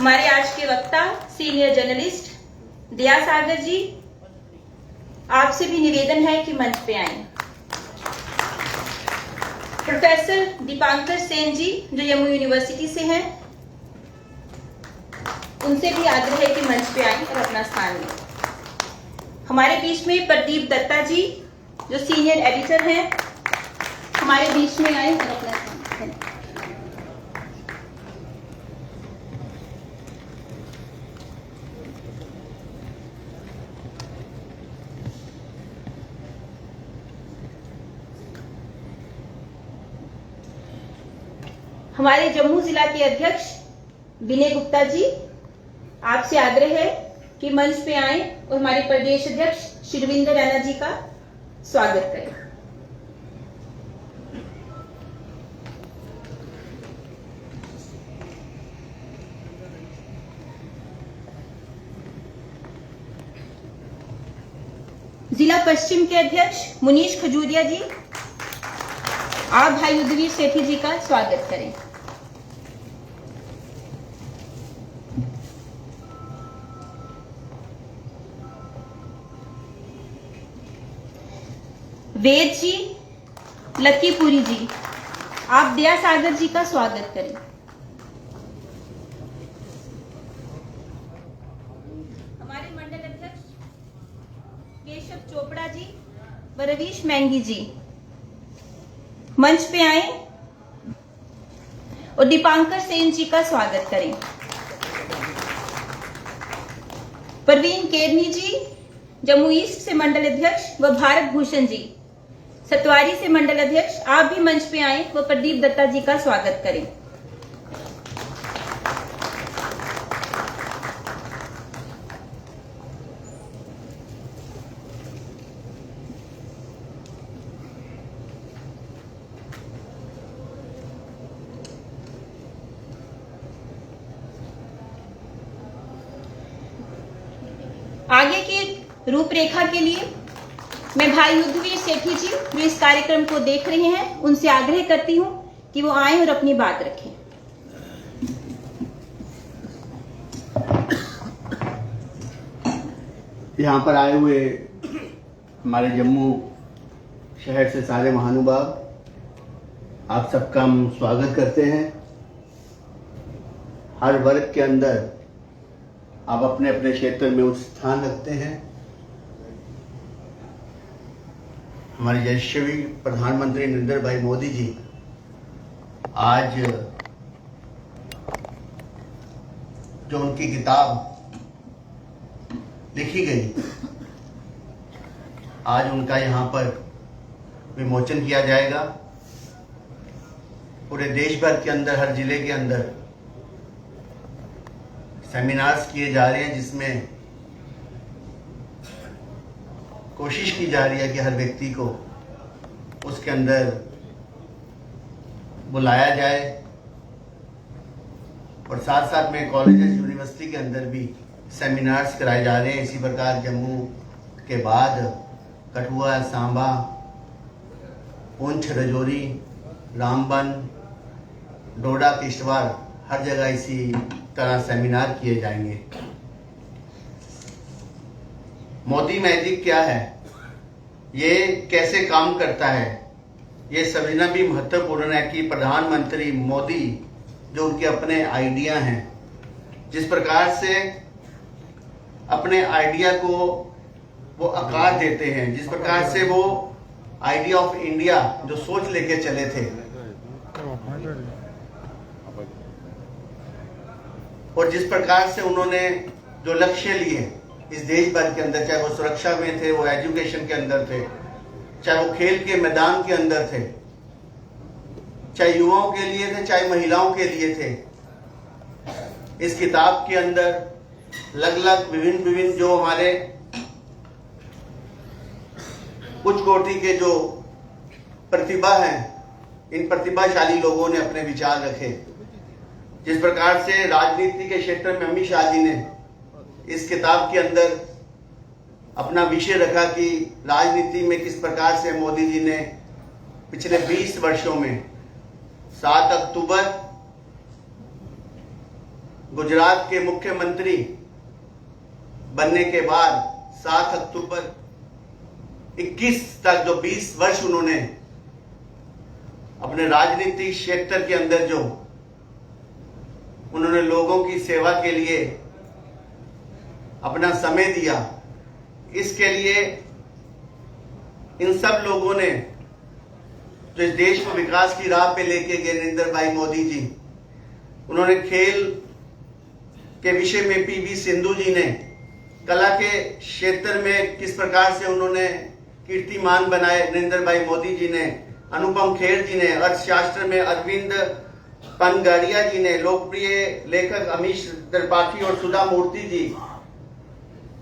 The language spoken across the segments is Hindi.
हमारे आज के वक्ता सीनियर जर्नलिस्ट दया सागर जी, आपसे भी निवेदन है कि मंच पे आएं। प्रोफेसर दीपांकर सेन जी जो जम्मू यूनिवर्सिटी से हैं, उनसे भी आग्रह है कि मंच पे आएं और अपना स्थान लें। हमारे बीच में प्रदीप दत्ता जी जो सीनियर एडिटर हैं, हमारे बीच में आए और अपना स्थान लें। हमारे जम्मू जिला के अध्यक्ष विनय गुप्ता जी, आपसे आग्रह है कि मंच पे आएं और हमारे प्रदेश अध्यक्ष शिरविंदर रैना जी का स्वागत करें। जिला पश्चिम के अध्यक्ष मुनीश खजूरिया जी, आप भाई युद्धवीर सेठी जी का स्वागत करें। वेद जी, लक्कीपुरी जी, आप दया सागर जी का स्वागत करें। हमारे मंडल अध्यक्ष केशव चोपड़ा जी व रवीश मैंगी जी मंच पे आए और दीपांकर सेन जी का स्वागत करें। परवीन केरनी जी जम्मू ईस्ट से मंडल अध्यक्ष व भारत भूषण जी सतवारी से मंडल अध्यक्ष, आप भी मंच पे आए व प्रदीप दत्ता जी का स्वागत करें। आगे की रूपरेखा के लिए मैं भाई युद्धवीर सेठी जी जो इस कार्यक्रम को देख रहे हैं, उनसे आग्रह करती हूं कि वो आएं और अपनी बात रखें। यहाँ पर आए हुए हमारे जम्मू शहर से सारे महानुभाव, आप सबका हम स्वागत करते हैं। हर वर्ग के अंदर आप अपने अपने क्षेत्र में उच्च स्थान रखते हैं। हमारे यशस्वी प्रधानमंत्री नरेंद्र भाई मोदी जी आज जो उनकी किताब लिखी गई, आज उनका यहाँ पर विमोचन किया जाएगा। पूरे देश भर के अंदर, हर जिले के अंदर सेमिनार्स किए जा रहे हैं, जिसमें कोशिश की जा रही है कि हर व्यक्ति को उसके अंदर बुलाया जाए और साथ साथ में कॉलेजेस, यूनिवर्सिटी के अंदर भी सेमिनार्स कराए जा रहे हैं। इसी प्रकार जम्मू के बाद कठुआ, सांबा, पुंछ, राजौरी, रामबन, डोडा, किश्तवाड़, हर जगह इसी तरह सेमिनार किए जाएंगे। मोदी मैजिक क्या है, ये कैसे काम करता है, ये समझना भी महत्वपूर्ण है कि प्रधानमंत्री मोदी जो उनके अपने आइडिया हैं, जिस प्रकार से अपने आइडिया को वो आकार देते हैं, जिस प्रकार से वो आइडिया ऑफ इंडिया जो सोच लेके चले थे और जिस प्रकार से उन्होंने जो लक्ष्य लिए इस देश भर के अंदर, चाहे वो सुरक्षा में थे, वो एजुकेशन के अंदर थे, चाहे वो खेल के मैदान के अंदर थे, चाहे युवाओं के लिए थे, चाहे महिलाओं के लिए थे। इस किताब के अंदर अलग अलग विभिन्न जो हमारे उच्च कोटि के जो प्रतिभा हैं, इन प्रतिभाशाली लोगों ने अपने विचार रखे। जिस प्रकार से राजनीति के क्षेत्र में अमित शाह जी ने इस किताब के अंदर अपना विषय रखा कि राजनीति में किस प्रकार से मोदी जी ने पिछले 20 वर्षों में 7 अक्टूबर गुजरात के मुख्यमंत्री बनने के बाद 7 अक्टूबर 21 तक जो 20 वर्ष उन्होंने अपने राजनीतिक क्षेत्र के अंदर जो उन्होंने लोगों की सेवा के लिए अपना समय दिया, इसके लिए इन सब लोगों ने जो इस देश को विकास की राह पे लेके गए नरेंद्र भाई मोदी जी, उन्होंने खेल के विषय में पीवी सिंधु जी ने, कला के क्षेत्र में किस प्रकार से उन्होंने कीर्तिमान बनाए नरेंद्र भाई मोदी जी ने, अनुपम खेर जी ने, अर्थशास्त्र में अरविंद पनगाड़िया जी ने, लोकप्रिय लेखक अमीश त्रिपाठी और सुधा मूर्ति जी,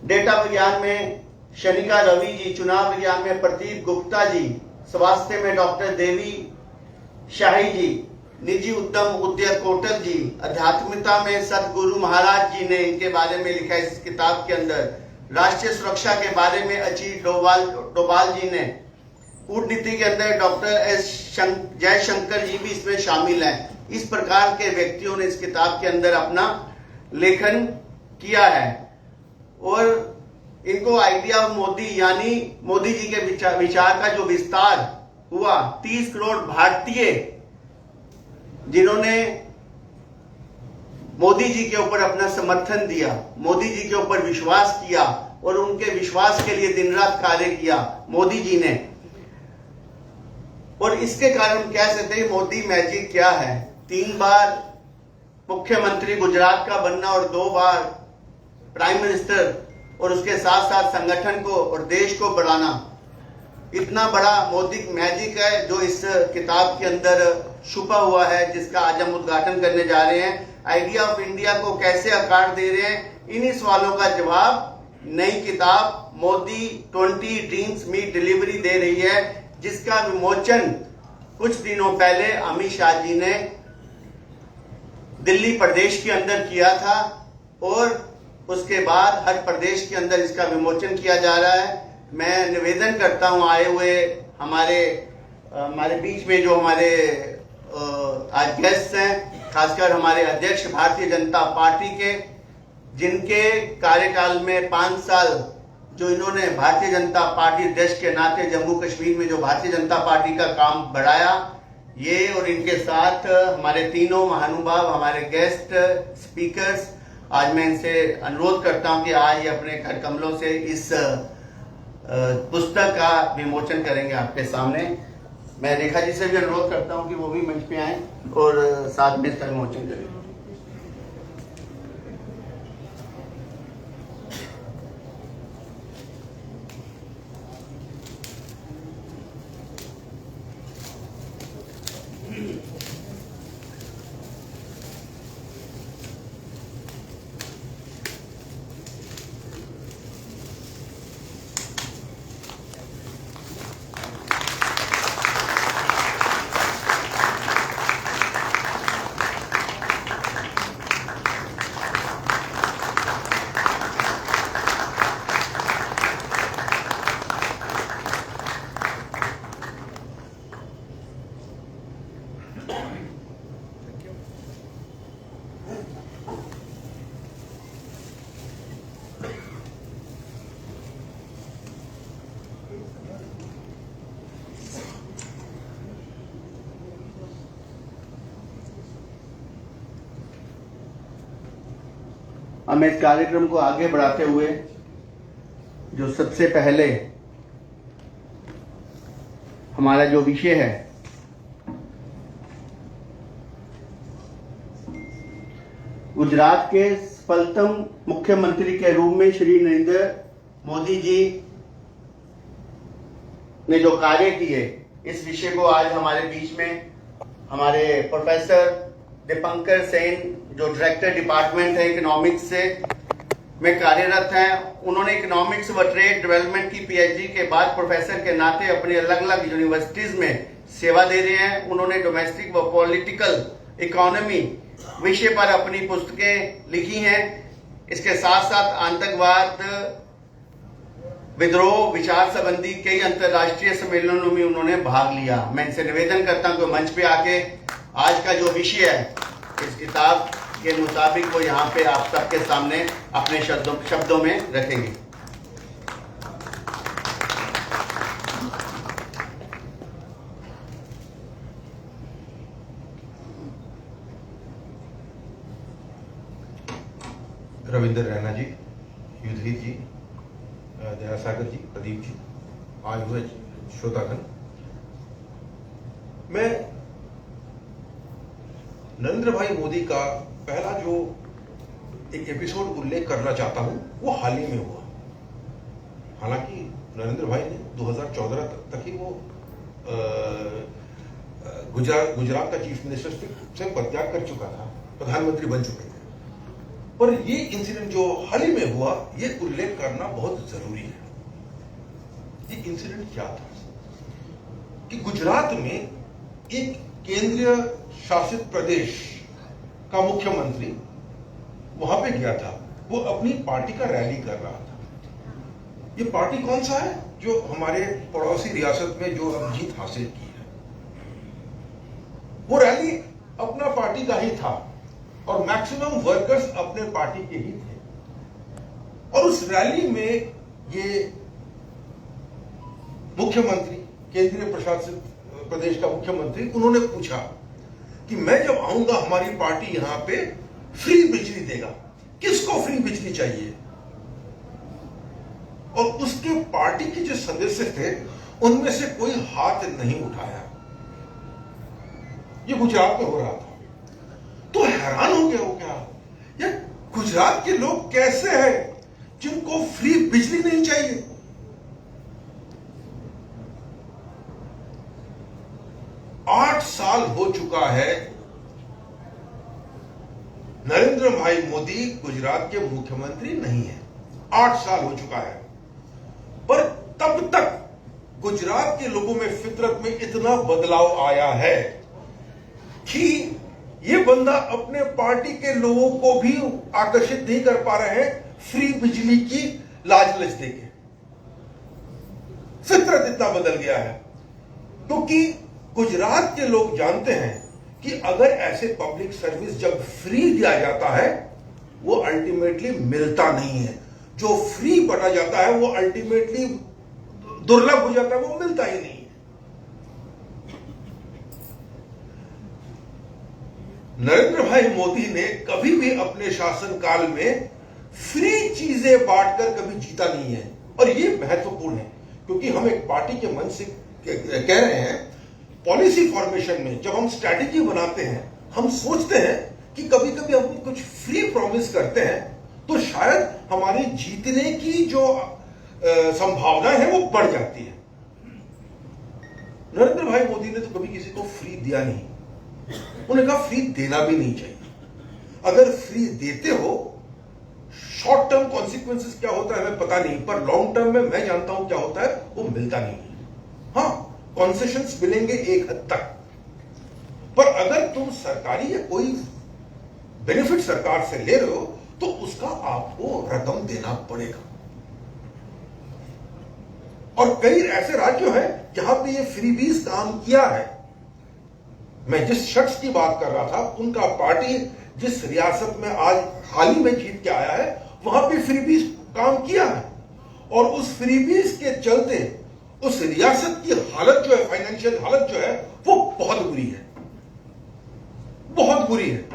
डेटा विज्ञान में शनिका रवि जी, चुनाव विज्ञान में प्रदीप गुप्ता जी, स्वास्थ्य में डॉक्टर देवी शाही जी, निजी उद्यम उदय कोटक जी, आध्यात्मिकता में सतगुरु महाराज जी ने इनके बारे में लिखा है इस किताब के अंदर, राष्ट्रीय सुरक्षा के बारे में अजीत डोभाल जी ने, कूटनीति के अंदर डॉक्टर एस जयशंकर जी भी इसमें शामिल हैं। इस प्रकार के व्यक्तियों ने इस किताब के अंदर अपना लेखन किया है और इनको आइडिया ऑफ मोदी यानी मोदी जी के विचार का जो विस्तार हुआ, 30 करोड़ भारतीय जिन्होंने मोदी जी के ऊपर अपना समर्थन दिया, मोदी जी के ऊपर विश्वास किया और उनके विश्वास के लिए दिन रात कार्य किया मोदी जी ने। और इसके कारण हम कह सकते हैं मोदी मैजिक क्या है, 3 बार मुख्यमंत्री गुजरात का बनना और 2 बार प्राइम मिनिस्टर और उसके साथ साथ संगठन को और देश को बढ़ाना, इतना बड़ा मोदी मैजिक है जो इस किताब के अंदर छुपा हुआ है, जिसका आज हम उद्घाटन करने जा रहे हैं। आइडिया ऑफ इंडिया को कैसे आकार दे रहे हैं, इन्हीं सवालों का जवाब नई किताब मोदी 20 ड्रीम्स मीट डिलीवरी दे रही है, जिसका विमोचन कुछ दिनों पहले अमित शाह जी ने दिल्ली प्रदेश के अंदर किया था और उसके बाद हर प्रदेश के अंदर इसका विमोचन किया जा रहा है। मैं निवेदन करता हूं आए हुए हमारे बीच में जो हमारे आज गेस्ट हैं, खासकर हमारे अध्यक्ष भारतीय जनता पार्टी के, जिनके कार्यकाल में 5 साल जो इन्होंने भारतीय जनता पार्टी अध्यक्ष के नाते जम्मू कश्मीर में जो भारतीय जनता पार्टी का काम बढ़ाया, ये और इनके साथ हमारे तीनों महानुभाव, हमारे गेस्ट स्पीकर्स, आज मैं इनसे अनुरोध करता हूं कि आज ये अपने कर कमलों से इस पुस्तक का विमोचन करेंगे आपके सामने। मैं रेखा जी से भी अनुरोध करता हूं कि वो भी मंच पे आए और साथ में इसका विमोचन करें। हम इस कार्यक्रम को आगे बढ़ाते हुए जो सबसे पहले हमारा जो विषय है, गुजरात के सफलतम मुख्यमंत्री के रूप में श्री नरेंद्र मोदी जी ने जो कार्य किए, इस विषय को आज हमारे बीच में हमारे प्रोफेसर दीपंकर सेन जो डायरेक्टर डिपार्टमेंट है इकोनॉमिक्स से में कार्यरत हैं, उन्होंने इकोनॉमिक्स व ट्रेड डेवलपमेंट की पीएचडी के बाद प्रोफेसर के नाते अपनी अलग अलग यूनिवर्सिटीज में सेवा दे रहे हैं। उन्होंने डोमेस्टिक व पॉलिटिकल इकोनॉमी विषय पर अपनी पुस्तकें लिखी हैं। इसके साथ साथ आतंकवाद, विद्रोह, विचार संबंधी कई अंतर्राष्ट्रीय सम्मेलनों में उन्होंने भाग लिया। मैं इनसे निवेदन करता हूं कि मंच पे आके आज का जो विषय है, इस किताब के मुताबिक वो यहाँ पे आप सबके सामने अपने शब्दों में रखेंगे। रविंद्र रैना जी, युद्धवीर जी, दयासागर जी, प्रदीप जी, आज हुए श्रोतागण, मैं नरेंद्र भाई मोदी का पहला जो एक एपिसोड उल्लेख करना चाहता हूं वो हाल ही में हुआ। हालांकि नरेंद्र भाई ने 2014 तक ही वो गुजरात का चीफ मिनिस्टर से पदत्याग कर चुका था, प्रधानमंत्री बन चुके थे। पर ये इंसिडेंट जो हाल ही में हुआ, ये उल्लेख करना बहुत जरूरी है। ये इंसिडेंट क्या था कि गुजरात में एक केंद्रीय शासित प्रदेश का मुख्यमंत्री वहां पे गया था। वो अपनी पार्टी का रैली कर रहा था। ये पार्टी कौन सा है? जो हमारे पड़ोसी रियासत में जो अब जीत हासिल की है। वो रैली अपना पार्टी का ही था और मैक्सिमम वर्कर्स अपने पार्टी के ही थे। और उस रैली में ये मुख्यमंत्री, केंद्रीय प्रशासित प्रदेश का मुख्यमंत्री, उन्होंने पूछा कि मैं जब आऊंगा हमारी पार्टी यहां पे फ्री बिजली देगा, किसको फ्री बिजली चाहिए? और उसके पार्टी के जो सदस्य थे उनमें से कोई हाथ नहीं उठाया। ये गुजरात में हो रहा था। तो हैरान हो गया हो क्या, ये गुजरात के लोग कैसे हैं जिनको फ्री बिजली नहीं चाहिए? आठ साल हो चुका है नरेंद्र भाई मोदी गुजरात के मुख्यमंत्री नहीं है। 8 साल हो चुका है। पर तब तक गुजरात के लोगों में, फितरत में इतना बदलाव आया है कि ये बंदा अपने पार्टी के लोगों को भी आकर्षित नहीं कर पा रहे हैं फ्री बिजली की लालच देके। फितरत इतना बदल गया है क्योंकि गुजरात के लोग जानते हैं कि अगर ऐसे पब्लिक सर्विस जब फ्री दिया जाता है वो अल्टीमेटली मिलता नहीं है। जो फ्री बना जाता है वो अल्टीमेटली दुर्लभ हो जाता है, वो मिलता ही नहीं है। नरेंद्र भाई मोदी ने कभी भी अपने शासनकाल में फ्री चीजें बांटकर कभी जीता नहीं है। और ये महत्वपूर्ण है क्योंकि हम एक पार्टी के मन से कह रहे हैं, पॉलिसी फॉर्मेशन में जब हम स्ट्रैटेजी बनाते हैं, हम सोचते हैं कि कभी कभी हम कुछ फ्री प्रॉमिस करते हैं तो शायद हमारी जीतने की जो संभावना है वो बढ़ जाती है। नरेंद्र भाई मोदी ने तो कभी किसी को फ्री दिया नहीं। उन्होंने कहा फ्री देना भी नहीं चाहिए। अगर फ्री देते हो, शॉर्ट टर्म कॉन्सिक्वेंसेस क्या होता है हमें पता नहीं, पर लॉन्ग टर्म में मैं जानता हूं क्या होता है, वो मिलता नहीं है। हाँ, कॉन्सेशंस मिलेंगे एक हद तक, पर अगर तुम सरकारी या कोई बेनिफिट सरकार से ले रहे हो तो उसका आपको रकम देना पड़ेगा। और कई ऐसे राज्य हैं जहां पे ये फ्रीबीज काम किया है। मैं जिस शख्स की बात कर रहा था, उनका पार्टी जिस रियासत में आज हाल ही में जीत के आया है, वहां पे फ्रीबीज काम किया है। और उस फ्रीबीज के चलते उस रियासत की हालत जो है, फाइनेंशियल हालत जो है, वो बहुत बुरी है, बहुत बुरी है।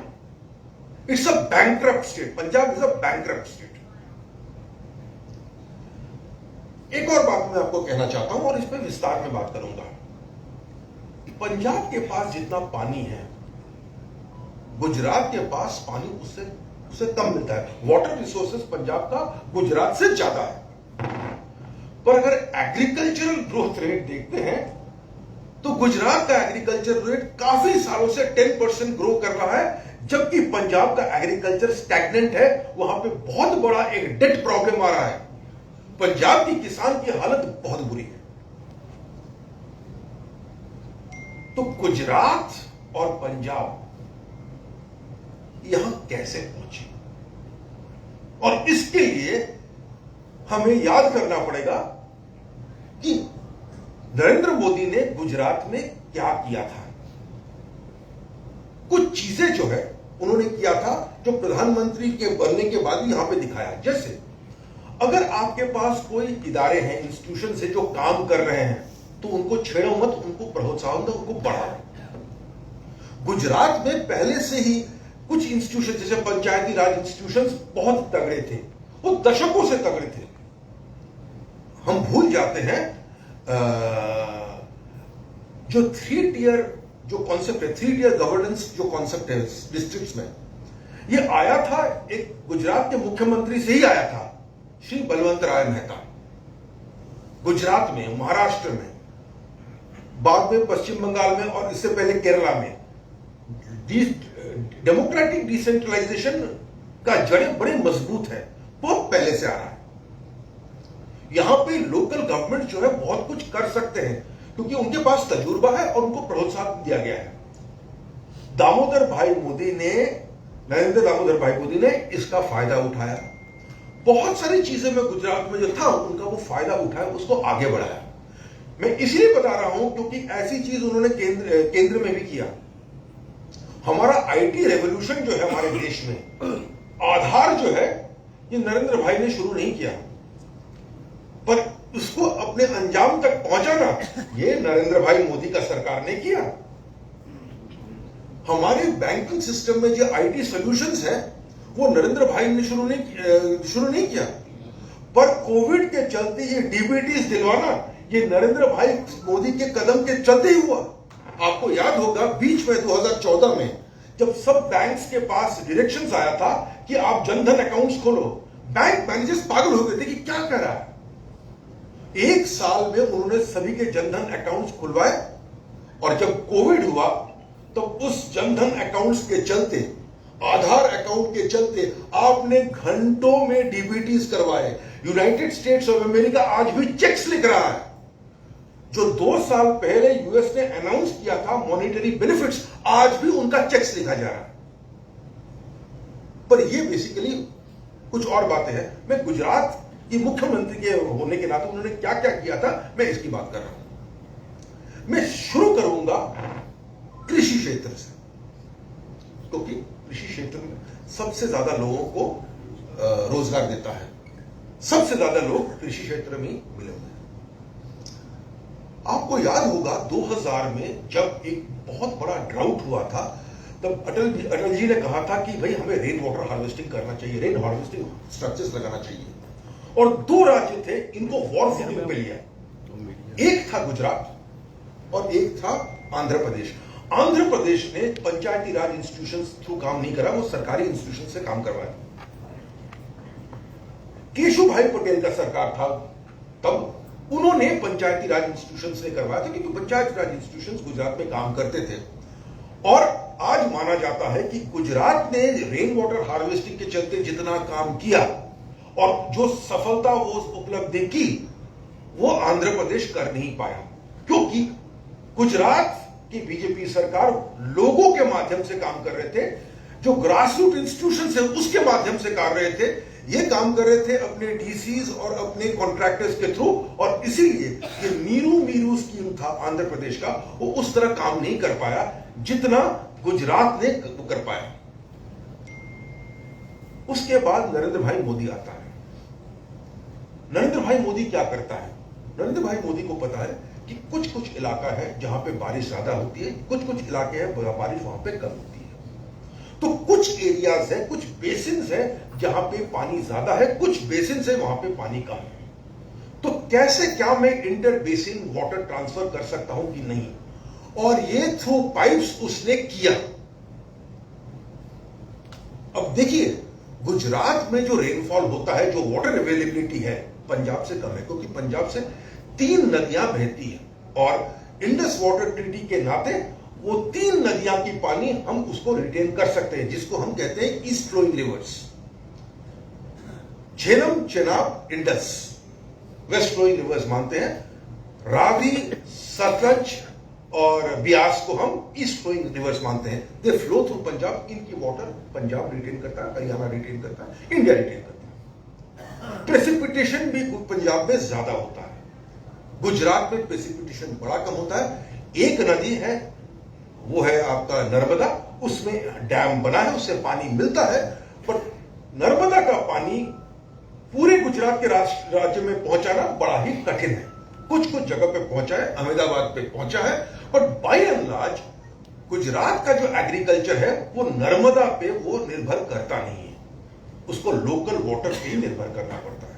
It's a bankrupt state. Punjab is a bankrupt state. एक और बात मैं आपको कहना चाहता हूं और इस पर विस्तार में बात करूंगा। पंजाब के पास जितना पानी है, गुजरात के पास पानी उससे कम मिलता है। वाटर रिसोर्सेज पंजाब का गुजरात से ज्यादा है। पर अगर एग्रीकल्चरल ग्रोथ रेट देखते हैं तो गुजरात का एग्रीकल्चर रेट काफी सालों से 10% ग्रो कर रहा है, जबकि पंजाब का एग्रीकल्चर स्टैग्नेंट है। वहां पे बहुत बड़ा एक डेट प्रॉब्लम आ रहा है। पंजाब की किसान की हालत बहुत बुरी है। तो गुजरात और पंजाब यहां कैसे पहुंचे? और इसके लिए हमें याद करना पड़ेगा कि नरेंद्र मोदी ने गुजरात में क्या किया था। कुछ चीजें जो है उन्होंने किया था जो प्रधानमंत्री के बनने के बाद यहां पे दिखाया। जैसे अगर आपके पास कोई इदारे हैं, इंस्टीट्यूशन से जो काम कर रहे हैं, तो उनको छेड़ो मत, उनको प्रोत्साहन दो, उनको बढ़ाओ। गुजरात में पहले से ही कुछ इंस्टीट्यूशन जैसे पंचायती राज इंस्टीट्यूशंस बहुत तगड़े थे, वो दशकों से तगड़े थे। हम भूल जाते हैं जो 3 टियर जो कॉन्सेप्ट है, 3 टियर गवर्नेंस जो कॉन्सेप्ट है डिस्ट्रिक्ट्स में, ये आया था एक गुजरात के मुख्यमंत्री से ही आया था, श्री बलवंत राय मेहता। गुजरात में, महाराष्ट्र में, बाद में पश्चिम बंगाल में और इससे पहले केरला में डेमोक्रेटिक डिसेंट्रलाइजेशन का जड़ें बड़े मजबूत है, बहुत पहले से आ रहा है। यहां पे लोकल गवर्नमेंट जो है बहुत कुछ कर सकते हैं क्योंकि उनके पास तजुर्बा है और उनको प्रोत्साहन दिया गया है। नरेंद्र दामोदर भाई मोदी ने इसका फायदा उठाया। बहुत सारी चीजें में गुजरात में जो था उनका वो फायदा उठाया, उसको आगे बढ़ाया। मैं इसलिए बता रहा हूं क्योंकि ऐसी चीज उन्होंने केंद्र में भी किया। हमारा आईटी रेवोल्यूशन जो है हमारे देश में, आधार जो है, ये नरेंद्र भाई ने शुरू नहीं किया, पर उसको अपने अंजाम तक पहुंचाना ये नरेंद्र भाई मोदी का सरकार ने किया। हमारे बैंकिंग सिस्टम में जो आईटी सॉल्यूशंस है वो नरेंद्र भाई ने शुरू नहीं किया, पर कोविड के चलते ये डीबीटीज दिलवाना ये नरेंद्र भाई मोदी के कदम के चलते ही हुआ। आपको याद होगा बीच में 2014 में जब सब बैंक्स के पास डायरेक्शंस आया था कि आप जनधन अकाउंट्स खोलो, बैंक मैनेजर्स पागल हो गए थे कि क्या कर रहा है। 1 साल में उन्होंने सभी के जनधन अकाउंट्स खुलवाए और जब कोविड हुआ तो उस जनधन अकाउंट्स के चलते, आधार अकाउंट के चलते आपने घंटों में डीबीटीज करवाए। यूनाइटेड स्टेट्स ऑफ अमेरिका आज भी चेक्स लिख रहा है। जो 2 साल पहले यूएस ने अनाउंस किया था मॉनेटरी बेनिफिट्स, आज भी उनका चेक्स लिखा जा रहा है। पर ये बेसिकली कुछ और बातें हैं। मैं गुजरात के मुख्यमंत्री के होने के नाते उन्होंने क्या क्या किया था, मैं इसकी बात कर रहा हूं। मैं शुरू करूंगा कृषि क्षेत्र से, क्योंकि कृषि क्षेत्र में सबसे ज्यादा लोगों को रोजगार देता है, सबसे ज्यादा लोग कृषि क्षेत्र में मिले हुए हैं। आपको याद होगा 2000 में जब एक बहुत बड़ा ड्राउट हुआ था, तब अटल जी ने कहा था कि भाई हमें रेन वाटर हार्वेस्टिंग करना चाहिए, रेन हार्वेस्टिंग स्ट्रक्चर्स लगाना चाहिए। और 2 राज्य थे, इनको वॉर फूटिंग पे लिया। एक था गुजरात और एक था आंध्र प्रदेश। आंध्र प्रदेश ने पंचायती राज इंस्टीट्यूशंस थ्रू काम नहीं करा, वो सरकारी इंस्टीट्यूशन से काम करवाया। केशु भाई पटेल का सरकार था तब, उन्होंने पंचायती राज इंस्टीट्यूशन से करवाया था क्योंकि पंचायती राज इंस्टीट्यूशंस गुजरात में काम करते थे। और आज माना जाता है कि गुजरात ने रेन वाटर हार्वेस्टिंग के चलते जितना काम किया और जो सफलता वो उपलब्धि की, वो आंध्र प्रदेश कर नहीं पाया, क्योंकि गुजरात की बीजेपी सरकार लोगों के माध्यम से काम कर रहे थे, जो ग्रासरूट इंस्टीट्यूशन है उसके माध्यम से कर रहे थे। ये काम कर रहे थे अपने डीसीज और अपने कॉन्ट्रैक्टर्स के थ्रू, और इसीलिए ये नीरू स्कीम था आंध्र प्रदेश का, वो उस तरह काम नहीं कर पाया जितना गुजरात ने कर पाया। उसके बाद नरेंद्र भाई मोदी आता है। नरेंद्र भाई मोदी क्या करता है? नरेंद्र भाई मोदी को पता है कि कुछ कुछ इलाका है जहां पे बारिश ज्यादा होती है, कुछ कुछ इलाके हैं बारिश वहां पे कम होती है। तो कुछ एरियाज है, कुछ बेसिन्स है जहां पे पानी ज्यादा है, कुछ बेसिन्स है वहां पे पानी कम है। तो कैसे, क्या मैं इंटर बेसिन वाटर ट्रांसफर कर सकता हूं कि नहीं, और ये थ्रू पाइप्स उसने किया। अब देखिए गुजरात में जो रेनफॉल होता है, जो वाटर अवेलेबिलिटी है, पंजाब से कम है, क्योंकि पंजाब से 3 नदियां बहती हैं और इंडस वाटर ट्रीटी के नाते वो 3 नदियां की पानी हम उसको रिटेन कर सकते हैं, जिसको हम कहते हैं east flowing rivers. Jhelum, Chenab, Indus west flowing rivers मानते हैं। रावी, सतलज और ब्यास को हम ईस्ट फ्लोइंग रिवर्स मानते हैं। दे फ्लो थ्रू पंजाब। इनकी वाटर पंजाब रिटेन करता है, हरियाणा रिटेन करता है, इंडिया रिटेन करता है। प्रेसिपिटेशन भी पंजाब में ज्यादा होता है, गुजरात में प्रेसिपिटेशन बड़ा कम होता है। एक नदी है, वो है आपका नर्मदा, उसमें डैम बना है, उससे पानी मिलता है, पर नर्मदा का पानी पूरे गुजरात के राज्य में पहुंचाना बड़ा ही कठिन है। कुछ कुछ जगह पे पहुंचा है, अहमदाबाद पे पहुंचा है, पर बाय एंड लार्ज गुजरात का जो एग्रीकल्चर है वो नर्मदा पे वो निर्भर करता नहीं है, उसको लोकल वाटर पे ही निर्भर करना पड़ता है।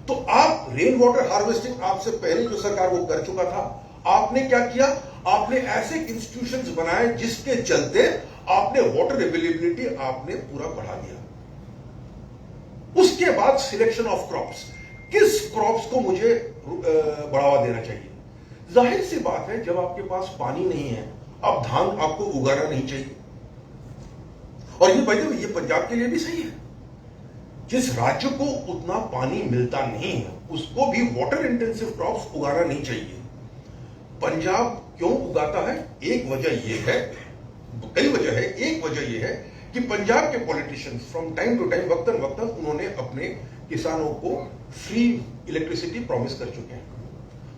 तो आप रेन वाटर हार्वेस्टिंग आपसे पहले जो सरकार वो कर चुका था, आपने क्या किया, आपने ऐसे इंस्टीट्यूशंस बनाए जिसके चलते आपने वाटर अवेलेबिलिटी आपने पूरा बढ़ा दिया। उसके बाद सिलेक्शन ऑफ क्रॉप्स, किस क्रॉप्स को मुझे बढ़ावा देना चाहिए। जाहिर सी बात है, जब आपके पास पानी नहीं है, अब धान आपको उगाना नहीं चाहिए। और ये भाई ये पंजाब के लिए भी सही है, जिस राज्य को उतना पानी मिलता नहीं है उसको भी वाटर इंटेंसिव क्रॉप्स उगाना नहीं चाहिए। पंजाब क्यों उगाता है, एक वजह यह है, कई वजह है, एक वजह यह है कि पंजाब के politicians from time to time, वक्तन वक्तन उन्होंने अपने किसानों को फ्री इलेक्ट्रिसिटी प्रॉमिस कर चुके हैं।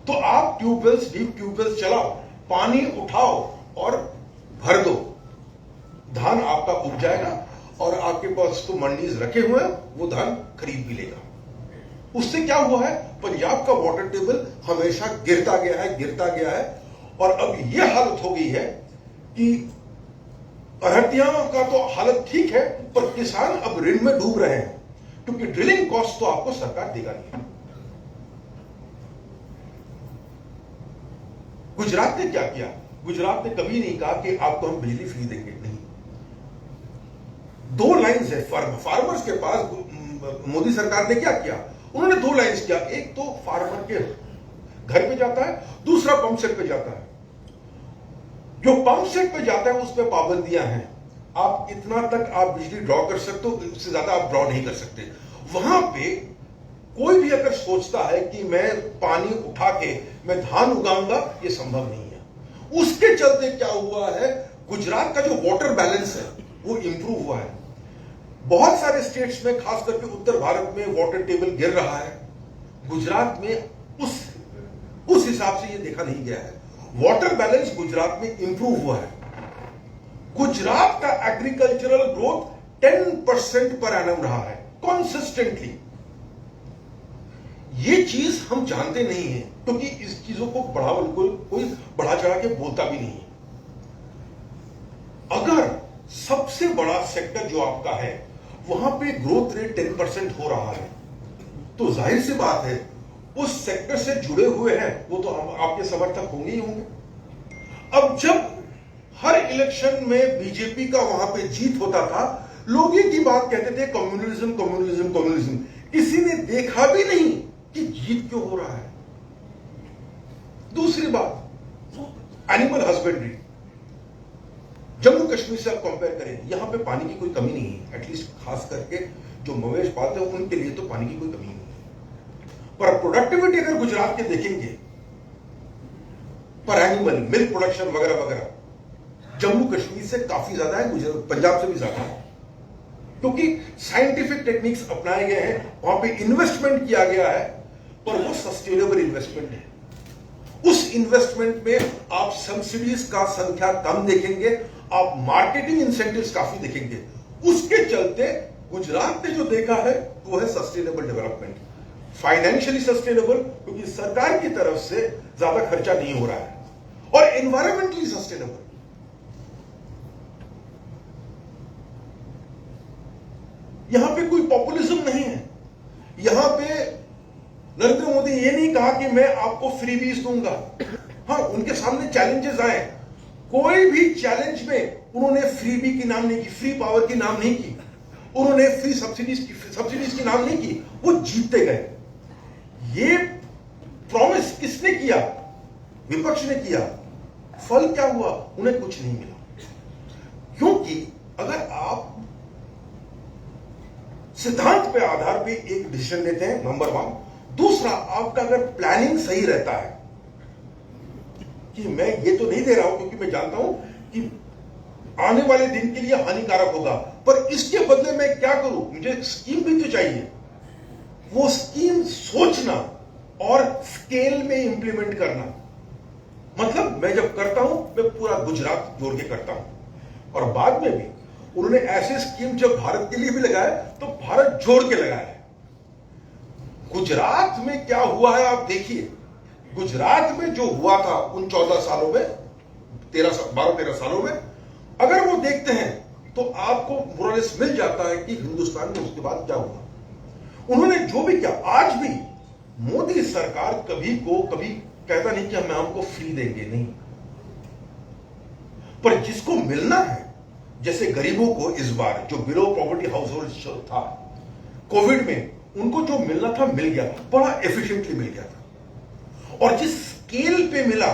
तो आप ट्यूबवेल्स, डीप ट्यूबवेल्स चलाओ, पानी उठाओ और भर दो, धान आपका उग जाएगा और आपके पास तो मंडीज रखे हुए हैं, वो धान खरीद भी लेगा। उससे क्या हुआ है, पंजाब का वाटर टेबल हमेशा गिरता गया है और अब यह हालत हो गई है कि अरहतियां का तो हालत ठीक है, पर किसान अब ऋण में डूब रहे हैं, क्योंकि ड्रिलिंग कॉस्ट तो आपको सरकार देगा नहीं। गुजरात ने क्या किया, गुजरात ने कभी नहीं कहा कि आपको हम बिजली फ्री देंगे, नहीं। दो लाइन्स है फार्मर्स के पास। मोदी सरकार ने क्या किया, उन्होंने दो लाइन्स किया, एक तो फार्मर के घर पे जाता है, दूसरा पंप सेट पे जाता है। जो पंप सेट पे जाता है उस पे पाबंदियां हैं, आप इतना तक आप बिजली ड्रॉ कर सकते हो, इससे ज्यादा आप ड्रॉ नहीं कर सकते। वहां पे कोई भी अगर सोचता है कि मैं पानी उठा के मैं धान उगाऊंगा, ये संभव नहीं है। उसके चलते क्या हुआ है, गुजरात का जो वाटर बैलेंस है वो इंप्रूव हुआ है। बहुत सारे स्टेट्स में, खास करके उत्तर भारत में वाटर टेबल गिर रहा है, गुजरात में उस हिसाब से ये देखा नहीं गया है। वाटर बैलेंस गुजरात में इंप्रूव हुआ है। गुजरात का एग्रीकल्चरल ग्रोथ 10% पर एनम रहा है कॉन्सिस्टेंटली। ये चीज हम जानते नहीं है, क्योंकि इस चीजों को कोई बढ़ा चढ़ा के बोलता भी नहीं है। अगर सबसे बड़ा सेक्टर जो आपका है वहां पे ग्रोथ रेट 10% हो रहा है, तो जाहिर सी बात है उस सेक्टर से जुड़े हुए हैं वो तो आपके समर्थक होंगे ही होंगे। अब जब हर इलेक्शन में बीजेपी का वहां पे जीत होता था, लोग एक ही बात कहते थे, कम्युनलिज्म कम्युनलिज्म कम्युनलिज्म। किसी ने देखा भी नहीं कि जीत क्यों हो रहा है। दूसरी बात, एनिमल हस्बेंड्री, जम्मू कश्मीर से आप कंपेयर करें, यहां पे पानी की कोई कमी नहीं है, एटलीस्ट खास करके जो मवेश पालते हैं उनके लिए तो पानी की कोई कमी नहीं है। पर प्रोडक्टिविटी अगर गुजरात के देखेंगे, पर एनिमल मिल्क प्रोडक्शन वगैरह वगैरह जम्मू कश्मीर से काफी ज्यादा है, पंजाब से भी ज्यादा है, क्योंकि साइंटिफिक टेक्निक्स अपनाए गए हैं, वहां पे इन्वेस्टमेंट किया गया है, पर वो सस्टेनेबल इन्वेस्टमेंट है। उस इन्वेस्टमेंट में आप सब्सिडीज का संख्या कम देखेंगे, आप मार्केटिंग इंसेंटिव्स काफी देखेंगे। उसके चलते गुजरात ने जो देखा है वो है सस्टेनेबल डेवलपमेंट, फाइनेंशियली सस्टेनेबल, क्योंकि सरकार की तरफ से ज्यादा खर्चा नहीं हो रहा है, और एनवायरमेंटली सस्टेनेबल। यहां पे कोई पॉपुलिज्म नहीं है। यहां पे नरेंद्र मोदी ये नहीं कहा कि मैं आपको फ्रीबीज दूंगा। हाँ, उनके सामने चैलेंजेस आए, कोई भी चैलेंज में उन्होंने फ्रीबी की नाम नहीं की, फ्री पावर की नाम नहीं की, उन्होंने फ्री सब्सिडीज की नाम नहीं की, वो जीतते गए। ये प्रॉमिस किसने किया? विपक्ष ने किया। फल क्या हुआ? उन्हें कुछ नहीं मिला। क्योंकि अगर आप सिद्धांत पे आधार पे एक डिसीजन लेते हैं, नंबर 1, दूसरा आपका अगर प्लानिंग सही रहता है कि मैं ये तो नहीं दे रहा हूं क्योंकि मैं जानता हूं कि आने वाले दिन के लिए हानिकारक होगा, पर इसके बदले मैं क्या करूं, मुझे स्कीम भी तो चाहिए। वो स्कीम सोचना और स्केल में इंप्लीमेंट करना, मतलब मैं जब करता हूं मैं पूरा गुजरात जोड़ के करता हूं। और बाद में भी उन्होंने ऐसे स्कीम जब भारत के लिए भी लगाए तो भारत जोड़ के लगाया है। गुजरात में क्या हुआ है आप देखिए। गुजरात में जो हुआ था उन 14 सालों में, 12-13 सालों में, अगर वो देखते हैं तो आपको मोरलेस मिल जाता है कि हिंदुस्तान में उसके बाद क्या हुआ। उन्होंने जो भी किया, आज भी मोदी सरकार कभी कहता नहीं कि हमको फ्री देंगे, नहीं। पर जिसको मिलना है, जैसे गरीबों को इस बार जो बिलो पॉवर्टी हाउस होल्ड था कोविड में, उनको जो मिलना था मिल गया, बड़ा एफिशिएंटली मिल गया था। और जिस स्केल पे मिला,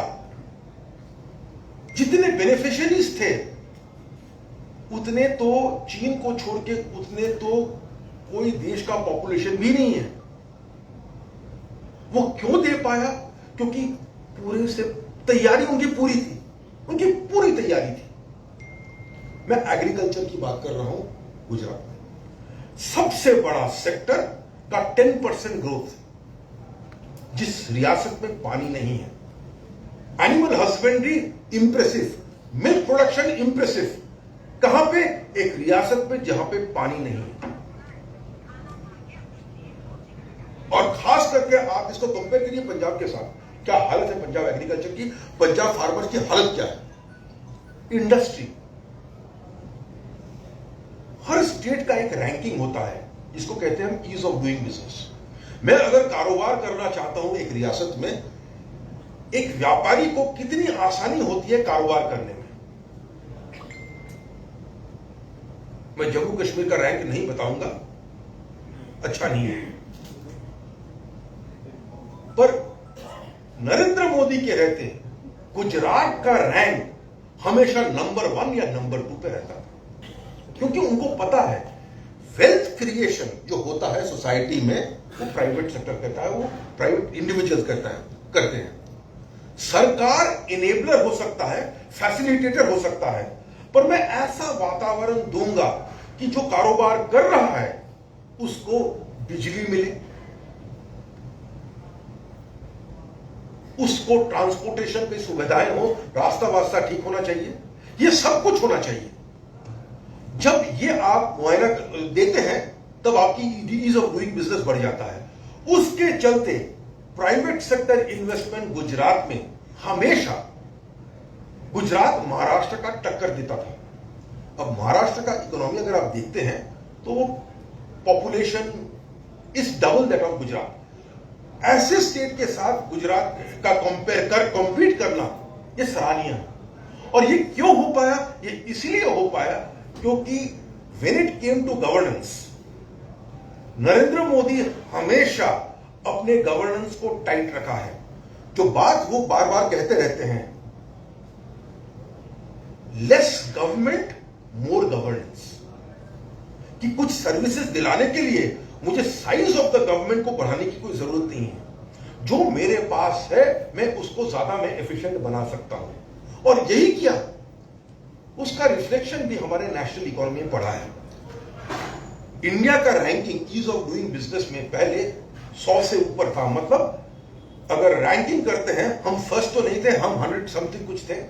जितने बेनिफिशियरीज थे उतने तो चीन को छोड़ के उतने तो कोई देश का पॉपुलेशन भी नहीं है। वो क्यों दे पाया? क्योंकि पूरे से तैयारी उनकी पूरी थी, उनकी पूरी तैयारी थी। मैं एग्रीकल्चर की बात कर रहा हूं। गुजरात में सबसे बड़ा सेक्टर का 10% ग्रोथ, जिस रियासत में पानी नहीं है। Animal husbandry impressive, milk production impressive. कहां पे? एक रियासत में जहां पे पानी नहीं है। और खास करके आप इसको कंपेयर करिए पंजाब के साथ। क्या हालत है पंजाब एग्रीकल्चर की, पंजाब फार्मर्स की हालत क्या है। इंडस्ट्री, हर स्टेट का एक रैंकिंग होता है जिसको कहते हैं हम ईज ऑफ डूइंग बिजनेस। मैं अगर कारोबार करना चाहता हूं एक रियासत में, एक व्यापारी को कितनी आसानी होती है कारोबार करने में। मैं जम्मू कश्मीर का रैंक नहीं बताऊंगा, अच्छा नहीं है, पर नरेंद्र मोदी के रहते गुजरात का रैंक हमेशा नंबर 1 या नंबर 2 पे रहता था। क्योंकि उनको पता है वेल्थ क्रिएशन जो होता है सोसाइटी में, वो प्राइवेट सेक्टर करता है, वो प्राइवेट इंडिविजुअल्स करते हैं। सरकार इनेबलर हो सकता है, फैसिलिटेटर हो सकता है, पर मैं ऐसा वातावरण दूंगा कि जो कारोबार कर रहा है उसको बिजली मिले, उसको ट्रांसपोर्टेशन की सुविधाएं हो, रास्ता वास्ता ठीक होना चाहिए, ये सब कुछ होना चाहिए। जब ये आप मुआयना देते हैं तब आपकी ईज ऑफ डूइंग बिजनेस बढ़ जाता है। उसके चलते प्राइवेट सेक्टर इन्वेस्टमेंट गुजरात में हमेशा, गुजरात महाराष्ट्र का टक्कर देता था। अब महाराष्ट्र का इकोनॉमी अगर आप देखते हैं तो वो population is double that of Gujarat. ऐसे स्टेट के साथ गुजरात का कॉम्पीट करना ये सराहनीय है। और ये क्यों हो पाया? ये इसलिए हो पाया क्योंकि when it came to governance, Narendra Modi हमेशा अपने गवर्नेंस को टाइट रखा है। जो बात वो बार बार कहते रहते हैं, लेस गवर्नमेंट मोर गवर्नेंस, कि कुछ सर्विसेज दिलाने के लिए मुझे साइज ऑफ द गवर्नमेंट को बढ़ाने की कोई जरूरत नहीं है। जो मेरे पास है मैं उसको ज्यादा मैं एफिशिएंट बना सकता हूं। और यही किया, उसका रिफ्लेक्शन भी हमारे नेशनल इकोनॉमी में पड़ा है। इंडिया का ranking ease of doing business में पहले 100 से ऊपर था। मतलब अगर रैंकिंग करते हैं, हम फर्स्ट तो नहीं थे, हम 100 समथिंग कुछ थे।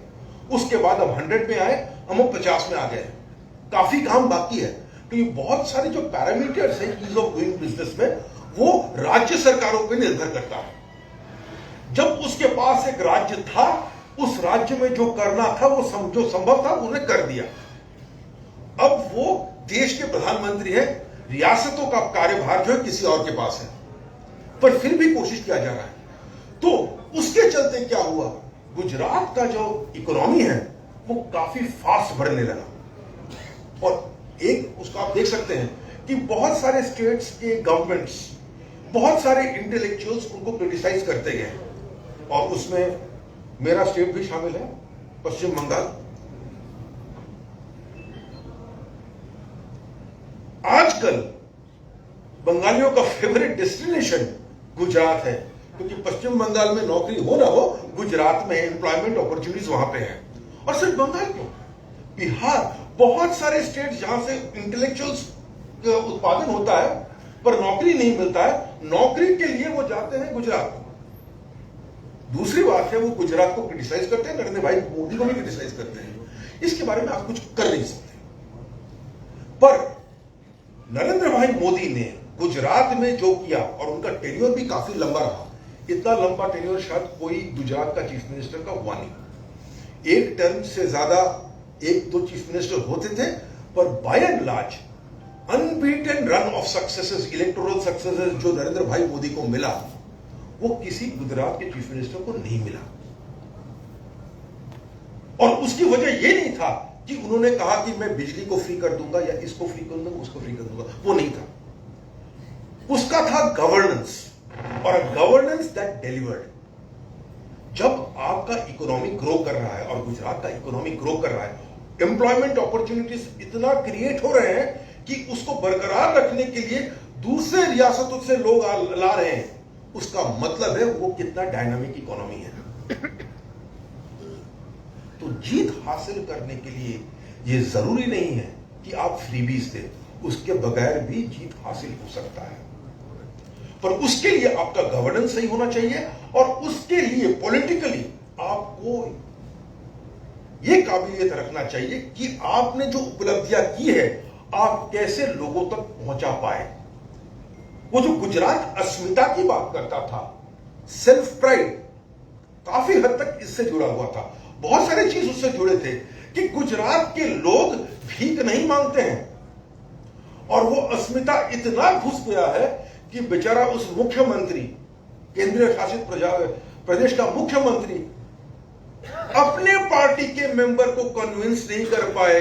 उसके बाद हम 100 में आए, हम 50 में आ गए। काफी काम बाकी है, क्योंकि बहुत सारे जो पैरामीटर्स हैं ईज ऑफ डूइंग बिजनेस में, वो राज्य सरकारों पर निर्भर करता है। जब उसके पास एक राज्य था, उस राज्य में जो करना था, वो जो संभव था उन्हें कर दिया। अब वो देश के प्रधानमंत्री हैं, रियासतों का कार्यभार जो है किसी और के पास है, पर फिर भी कोशिश किया जा रहा है। तो उसके चलते क्या हुआ, गुजरात का जो इकोनॉमी है वो काफी फास्ट बढ़ने लगा। और एक उसका आप देख सकते हैं कि बहुत सारे स्टेट्स के गवर्नमेंट्स, बहुत सारे इंटेलेक्चुअल्स उनको क्रिटिसाइज करते गए, और उसमें मेरा स्टेट भी शामिल है, पश्चिम बंगाल। आजकल बंगालियों का फेवरेट डेस्टिनेशन गुजरात है, क्योंकि पश्चिम बंगाल में नौकरी हो ना हो, गुजरात में एम्प्लॉयमेंट अपॉर्चुनिटीज वहां पे हैं। और सिर्फ बंगाल क्यों, बिहार, बहुत सारे स्टेट जहां से इंटेलेक्चुअल्स का उत्पादन होता है पर नौकरी नहीं मिलता है, नौकरी के लिए वो जाते हैं गुजरात। दूसरी बात है वो गुजरात को क्रिटिसाइज करते हैं, नरेंद्र भाई मोदी को भी क्रिटिसाइज करते हैं। इसके बारे में आप कुछ कर नहीं सकते। पर नरेंद्र भाई मोदी ने गुजरात में जो किया, और उनका टेन्योर भी काफी लंबा रहा, इतना लंबा टेन्योर शायद कोई गुजरात का चीफ मिनिस्टर का हुआ नहीं। एक टर्म से ज्यादा एक दो चीफ मिनिस्टर होते थे, पर by and large unbeaten run of successes, electoral successes जो नरेंद्र भाई मोदी को मिला, वो किसी गुजरात के चीफ मिनिस्टर को नहीं मिला। और उसकी वजह यह नहीं था कि उन्होंने कहा कि मैं बिजली को फ्री कर दूंगा या इसको फ्री कर दूंगा, उसको फ्री कर दूंगा, वो नहीं था। उसका था गवर्नेंस, और गवर्नेंस दैट डिलीवर्ड। जब आपका इकोनॉमी ग्रो कर रहा है, और गुजरात का इकोनॉमी ग्रो कर रहा है, एम्प्लॉयमेंट अपॉर्चुनिटीज इतना क्रिएट हो रहे हैं कि उसको बरकरार रखने के लिए दूसरे रियासतों से लोग ला रहे हैं, उसका मतलब है वो कितना डायनामिक इकोनॉमी है। तो जीत हासिल करने के लिए ये जरूरी नहीं है कि आप फ्रीबीज दें, उसके बगैर भी जीत हासिल हो सकता है। पर उसके लिए आपका गवर्नेंस सही होना चाहिए, और उसके लिए पॉलिटिकली आपको यह काबिलियत रखना चाहिए कि आपने जो उपलब्धियां की है आप कैसे लोगों तक पहुंचा पाए। वो जो गुजरात अस्मिता की बात करता था, सेल्फ प्राइड, काफी हद तक इससे जुड़ा हुआ था। बहुत सारे चीज उससे जुड़े थे कि गुजरात के लोग भीख नहीं मांगते हैं, और वो अस्मिता इतना घुस गया है कि बेचारा उस मुख्यमंत्री, केंद्रीय शासित प्रदेश का मुख्यमंत्री अपने पार्टी के मेंबर को कन्विंस नहीं कर पाए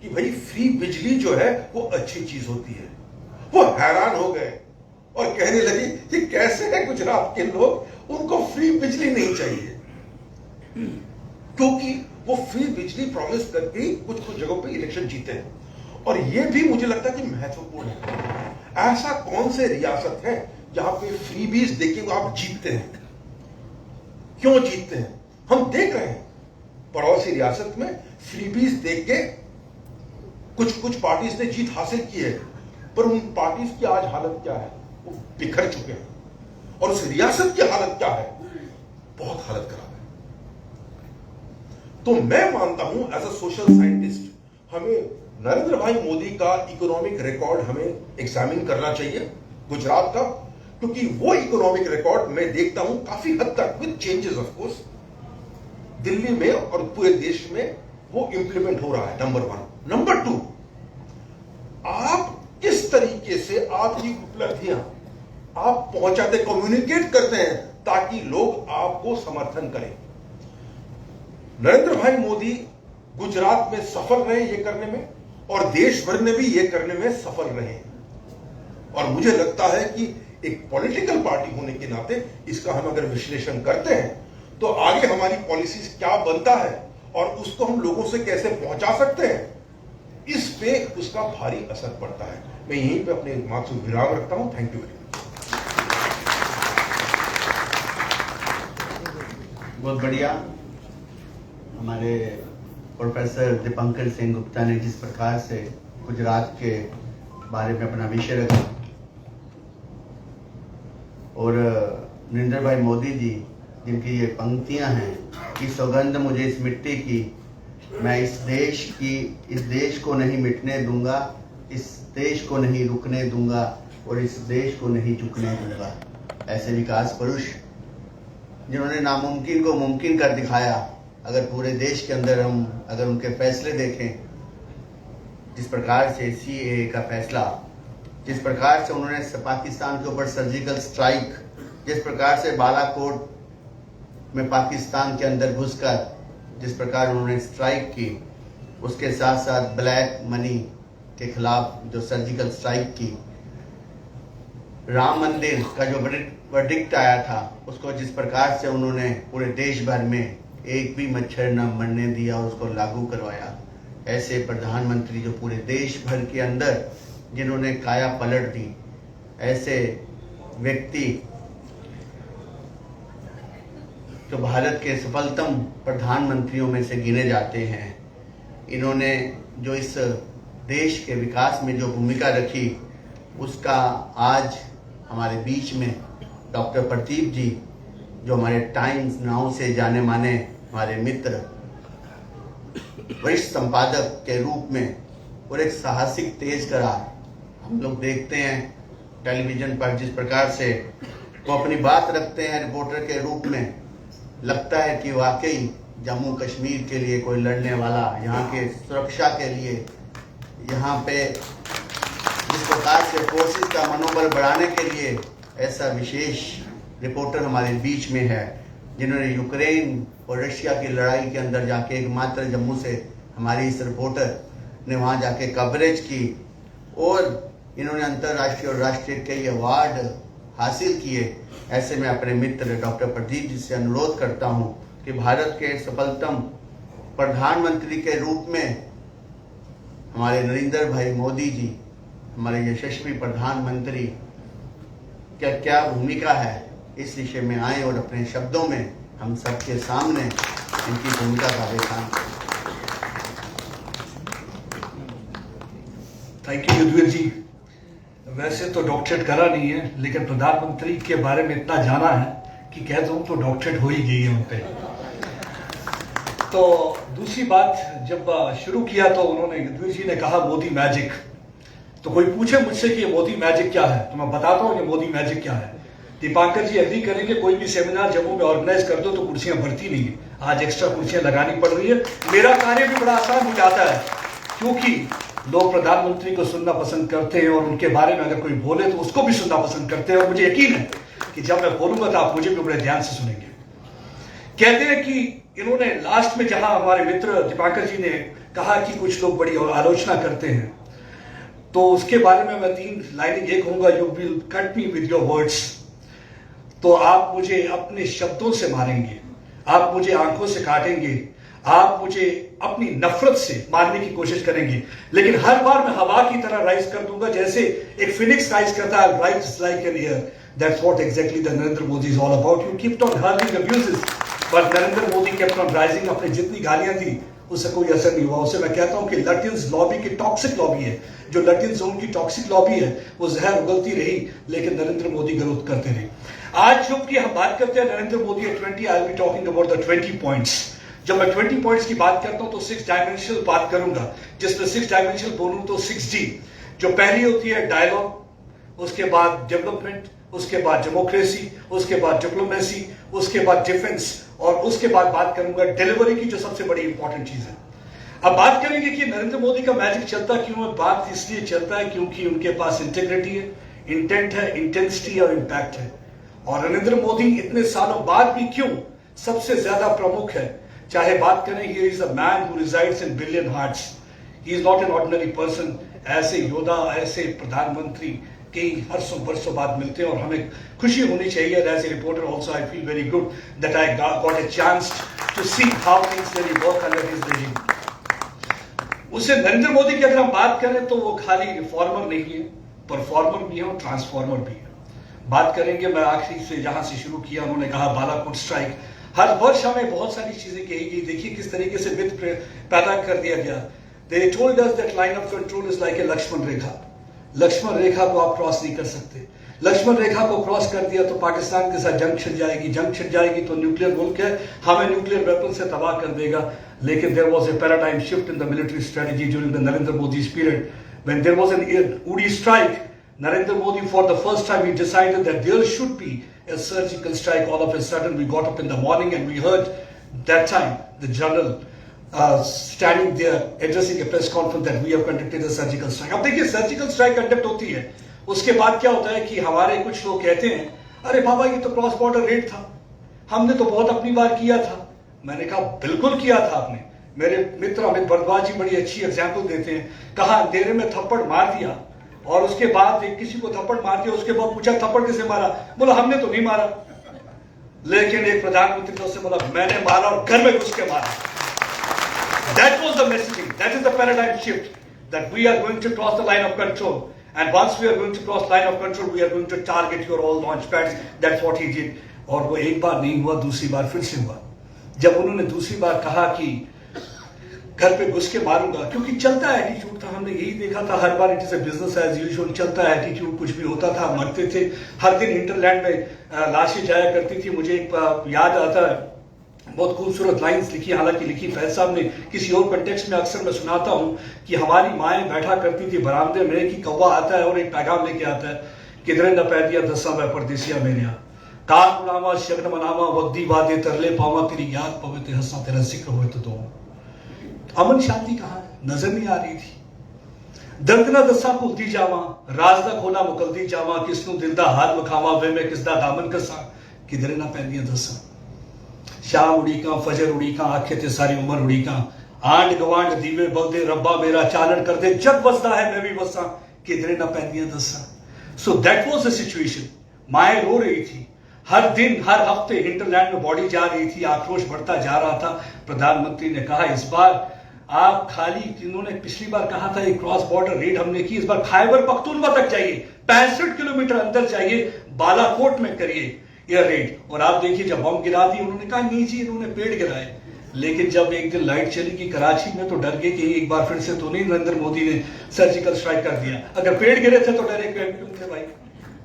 कि भाई फ्री बिजली जो है वो अच्छी चीज होती है। वो हैरान हो गए और कहने लगे कि कैसे है गुजरात के लोग, उनको फ्री बिजली नहीं चाहिए, क्योंकि वो फ्री बिजली प्रॉमिस करके कुछ कुछ जगहों पे इलेक्शन जीते हैं। और ये भी मुझे लगता है कि महत्वपूर्ण है। ऐसा कौन से रियासत है जहां पे फ्रीबीज देके आप जीतते हैं? क्यों जीतते हैं? हम देख रहे हैं पड़ोसी रियासत में फ्रीबीज देख के कुछ पार्टीज ने जीत हासिल की है, पर उन पार्टीज की आज हालत क्या है? वो बिखर चुके हैं। और उस रियासत की हालत क्या है? बहुत हालत खराब है। तो मैं मानता हूं एज अ सोशल साइंटिस्ट, हमें नरेंद्र भाई मोदी का इकोनॉमिक रिकॉर्ड हमें एग्जामिन करना चाहिए गुजरात का, क्योंकि वो इकोनॉमिक रिकॉर्ड मैं देखता हूं काफी हद तक with changes of course Delhi में और पूरे देश में वो इंप्लीमेंट हो रहा है। नंबर 1। नंबर 2, आप किस तरीके से आपकी उपलब्धियां आप पहुंचाते, कम्युनिकेट करते हैं ताकि लोग आपको समर्थन करें। नरेंद्र भाई मोदी गुजरात में सफल रहे ये करने में, और देश भर में भी ये करने में सफल रहे। और मुझे लगता है कि एक पॉलिटिकल पार्टी होने के नाते इसका हम अगर विश्लेषण करते हैं तो आगे हमारी पॉलिसीज क्या बनता है और उसको हम लोगों से कैसे पहुंचा सकते हैं, इस पे उसका भारी असर पड़ता है। मैं यहीं पे अपने रिमार्क्स को विराम रखता हूं। Thank you very much. बहुत बढ़िया। हमारे प्रोफेसर दीपंकर सिंह गुप्ता ने जिस प्रकार से गुजरात के बारे में अपना विषय रखा, और नरेंद्र भाई मोदी जी जिनकी ये पंक्तियां हैं कि सौगंध मुझे इस मिट्टी की, मैं इस देश को नहीं मिटने दूंगा, इस देश को नहीं रुकने दूंगा, और इस देश को नहीं झुकने दूंगा। ऐसे विकास पुरुष जिन्होंने नामुमकिन को मुमकिन कर दिखाया। अगर पूरे देश के अंदर हम अगर उनके फैसले देखें, जिस प्रकार से CAA का फैसला, जिस प्रकार से उन्होंने पाकिस्तान के ऊपर सर्जिकल स्ट्राइक, जिस प्रकार से बालाकोट में पाकिस्तान के अंदर घुसकर जिस प्रकार उन्होंने स्ट्राइक की, उसके साथ साथ ब्लैक मनी के खिलाफ जो सर्जिकल स्ट्राइक की, राम मंदिर का जो वर्डिक्ट आया था उसको जिस प्रकार से उन्होंने पूरे देश भर में एक भी मच्छर न मरने दिया और उसको लागू करवाया। ऐसे प्रधानमंत्री जो पूरे देश भर के अंदर जिन्होंने काया पलट दी, ऐसे व्यक्ति जो भारत के सफलतम प्रधानमंत्रियों में से गिने जाते हैं, इन्होंने जो इस देश के विकास में जो भूमिका रखी, उसका आज हमारे बीच में डॉक्टर प्रदीप जी जो हमारे टाइम्स नाउ से जाने माने हमारे मित्र, वरिष्ठ संपादक के रूप में और एक साहसिक तेज करार, हम लोग देखते हैं टेलीविजन पर जिस प्रकार से वो अपनी बात रखते हैं रिपोर्टर के रूप में, लगता है कि वाकई जम्मू कश्मीर के लिए कोई लड़ने वाला, यहाँ के सुरक्षा के लिए, यहाँ पे जिस प्रकार से फोर्सेस का मनोबल बढ़ाने के लिए ऐसा विशेष रिपोर्टर हमारे बीच में है, जिन्होंने यूक्रेन और रशिया की लड़ाई के अंदर जाके एकमात्र जम्मू से हमारी इस रिपोर्टर ने वहाँ जाके कवरेज की और इन्होंने अंतर्राष्ट्रीय और राष्ट्रीय कई अवार्ड हासिल किए। ऐसे में अपने मित्र डॉक्टर प्रदीप जी से अनुरोध करता हूँ कि भारत के सफलतम प्रधानमंत्री के रूप में हमारे नरेंद्र भाई मोदी जी, हमारे यशस्वी प्रधानमंत्री, क्या भूमिका है, इस विषय में आए और अपने शब्दों में हम सबके सामने इनकी भूमिका का व्याख्यान करें। थैंक यू युद्धवीर जी। वैसे तो डॉक्टरेट करा नहीं है, लेकिन प्रधानमंत्री के बारे में इतना जाना है कि कह दूं तो डॉक्टरेट हो ही गई है उन पे। तो दूसरी बात, जब शुरू किया तो उन्होंने, युद्धवीर जी ने कहा मोदी मैजिक। तो कोई पूछे मुझसे कि ये मोदी मैजिक क्या है, तो मैं बताता हूँ ये मोदी मैजिक क्या है। दीपांकर जी एग्री करेंगे, कोई भी सेमिनार जम्मू में ऑर्गेनाइज कर दो तो कुर्सियां भरती नहीं है। आज एक्स्ट्रा कुर्सियां लगानी पड़ रही है। मेरा कार्य भी बड़ा आसान हो जाता है, क्योंकि लोग प्रधानमंत्री को सुनना पसंद करते हैं और उनके बारे में अगर कोई बोले तो उसको भी सुनना पसंद करते हैं। और मुझे यकीन है कि जब मैं बोलूंगा तो आप मुझे भी बड़े ध्यान से सुनेंगे। कहते हैं कि इन्होंने लास्ट में जहां हमारे मित्र दीपांकर जी ने कहा कि कुछ लोग बड़ी आलोचना करते हैं, तो उसके बारे में मैं 3 लाइनें ये कहूंगा, you will cut me with your words. तो आप मुझे अपने शब्दों से मारेंगे, आप मुझे आंखों से काटेंगे, आप मुझे अपनी नफरत से मारने की कोशिश करेंगे, लेकिन हर बार मैं हवा की तरह राइज कर दूंगा, जैसे एक फिनिक्स राइज करता है, rise like an air. That's what exactly the Narendra Modi is all about. You kept on hurling abuses, but Narendra Modi kept on rising. अपने जितनी गालियां दी उससे कोई असर नहीं हुआ। उससे मैं कहता हूं कि लटिन्स लॉबी की टॉक्सिक लॉबी है, जो लटिन जोन की टॉक्सिक लॉबी है, वो जहर उगलती रही, लेकिन नरेंद्र मोदी ग्रोथ करते रहे। आज चूंकि हम बात करते हैं Narendra Modi at 20, I will be talking about the 20 points. जब मैं 20 पॉइंट्स की बात करता हूं तो 6 डायमेंशनल बात करूंगा, जिसमें 6 डायमेंशनल बोलूं तो 6D। जो पहली होती है डायलॉग, उसके बाद डेवलपमेंट, उसके बाद डेमोक्रेसी, उसके बाद डिप्लोमेसी, उसके बाद डिफेंस, और उसके बाद बात करूंगा डिलीवरी की, जो सबसे बड़ी इंपॉर्टेंट चीज है। अब बात करेंगे कि नरेंद्र मोदी का मैजिक चलता क्यों है। बात इसलिए चलता है क्योंकि उनके पास इंटेग्रिटी है, इंटेंट है, इंटेंसिटी और इंपैक्ट है। और नरेंद्र मोदी इतने सालों बाद भी क्यों सबसे ज्यादा प्रमुख है, चाहे बात करें, ही is a man who resides in billion hearts. He is not an ordinary person. ऐसे योद्धा, ऐसे प्रधानमंत्री कई हर्षों वर्षों बाद मिलते हैं और हमें खुशी होनी चाहिए। As a reporter also I feel very good that I got a chance to see how things really work under his regime. उससे नरेंद्र मोदी की अगर हम बात करें तो वो खाली रिफॉर्मर नहीं है, परफॉर्मर भी है और ट्रांसफॉर्मर भी है। बात करेंगे, मैं आखिरी से जहां से शुरू किया, उन्होंने कहा बालाकोट स्ट्राइक। हर वर्ष हमें बहुत सारी चीजें कही गई। देखिए किस तरीके से मिथ पैदा कर दिया गया। They told us that line of control is like a Lakshman रेखा। लक्ष्मण रेखा को आप क्रॉस नहीं कर सकते। लक्ष्मण रेखा को क्रॉस कर दिया तो पाकिस्तान के साथ जंग छिड़ जाएगी, जंग छिड़ जाएगी तो न्यूक्लियर मुल्क है, हमें न्यूक्लियर वेपन से तबाह कर देगा। लेकिन there was a paradigm shift in the military strategy during the Narendra Modi's period. When there was an Uri strike, Narendra Modi for the first time he decided that there should be a surgical strike. All of a sudden we got up in the morning and we heard that time the general standing there addressing a press conference that we have conducted a surgical strike. अब देखिए सर्जिकल स्ट्राइक कंडक्ट होती है, उसके बाद क्या होता है कि हमारे कुछ लोग कहते हैं अरे बाबा ये तो क्रॉस बॉर्डर रेड था, हमने तो बहुत अपनी बार किया था। मैंने कहा बिल्कुल किया था आपने। मेरे मित्र अमित भारद्वाज जी बड़ी अच्छी एग्जाम्पल देते हैं, कहा अंधेरे में थप्पड़ मार दिया और उसके बाद एक किसी को थप्पड़ मार दिया, उसके बाद पूछा थप्पड़ किसे मारा, बोला हमने तो नहीं मारा। लेकिन एक प्रधानमंत्री ने उससे बोला मैंने मारा और घर में घुस के मारा। That was the messaging. That is the paradigm shift, that we are going to cross the line of control. And once we are going to cross line of control, we are going to target your all launch pads. That's what he did. और वो एक बार नहीं हुआ, दूसरी बार फिर से हुआ। जब उन्होंने दूसरी बार कहा कि घर पे घुस के मारूंगा, क्योंकि चलता है एटीट्यूड था। हमने यही देखा था हर बार, it is business as usual, चलता है एटीट्यूड। कुछ भी होता था मरते थे हर दिन। हिंटरलैंड में लाशें जाया करती थी। मुझे एक याद आता है, बहुत खूबसूरत लाइंस लिखी, हालांकि लिखी फैज साहब ने किसी और कंटेक्स्ट में। अक्सर मैं सुनाता हूं कि हमारी माएं बैठा करती थी बरामदे में कि कौवा आता है और एक पैगाम लेके आता है, किधरे न पैदिया दसा मैं परदेसिया मेरे कार उड़ावा शगन मनावा वक्दी वादे तरले पावा तेरी याद पवे ते हंसा तेरा जिक्र होए तो दो। अमन शांति कहां है? नजर नहीं आ रही थी। दर्द ना दसा भुलती जावा, राज दा खोला मुकलदी जावा, किसनू दिल दा हाल विखावा, वे मैं किसदा दामन कसा, किधरे ना पैदिया दसा। शाम उड़ीका फजर उड़ीका, आखे ते सारी उम्र उड़ीका, आंड गवांड दीवे बगदे रब्बा मेरा चालन कर दे, जग वसदा है मैं भी वसा, किधरे ना पैदिया दसा। So that was the situation. माए रो रही थी हर दिन हर हफ्ते। हिंटरलैंड में बॉडी जा रही थी, आक्रोश बढ़ता जा रहा था। प्रधानमंत्री ने कहा इस बार आप खाली, इन्होंने पिछली बार कहा था एक क्रॉस बॉर्डर रेड हमने की, इस बार खैबर पख्तूनख्वा तक जाइए, 65 किलोमीटर अंदर जाइए, बालाकोट में करिए एयर रेड। और आप देखिए जब बम गिरा दी, उन्होंने कहा नहीं जी इन्होंने पेड़ गिराए। लेकिन जब एक दिन लाइट चली गई कराची में, तो डर गए कि एक बार फिर से तो नहीं नरेंद्र मोदी ने सर्जिकल स्ट्राइक कर दिया। अगर पेड़ गिरे थे तो डायरेक्ट थे भाई।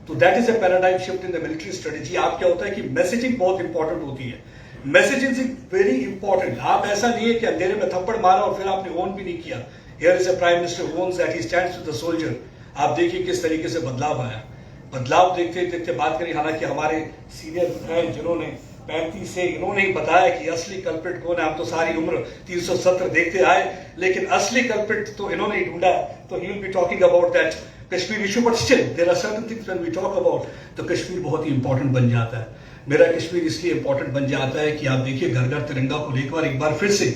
तो that is a paradigm shift in the military strategy. आप क्या होता है कि मैसेजिंग बहुत इंपॉर्टेंट होती है। Messaging is very important. आप ऐसा नहीं है कि अंधेरे में थप्पड़ मारा और फिर आपने ओन भी नहीं किया। Here is a prime minister who owns that he stands with the soldier. आप देखिए किस तरीके से बदलाव आया। बदलाव देखते देखते बात करें, हालांकि हमारे सीनियर हैं जिन्होंने 35 से इन्होंने ही बताया कि असली कल्प्रिट कौन है। हम तो सारी उम्र 370 देखते आए, लेकिन असली कल्प्रिट तो इन्होंने ही ढूंढा। तो he will be talking about that Kashmir issue, but still there are certain things when we talk about, तो कश्मीर बहुत ही इंपॉर्टेंट बन जाता है। मेरा कश्मीर इसलिए इंपॉर्टेंट बन जाता है कि आप देखिए घर घर तिरंगा को लेकर एक बार फिर से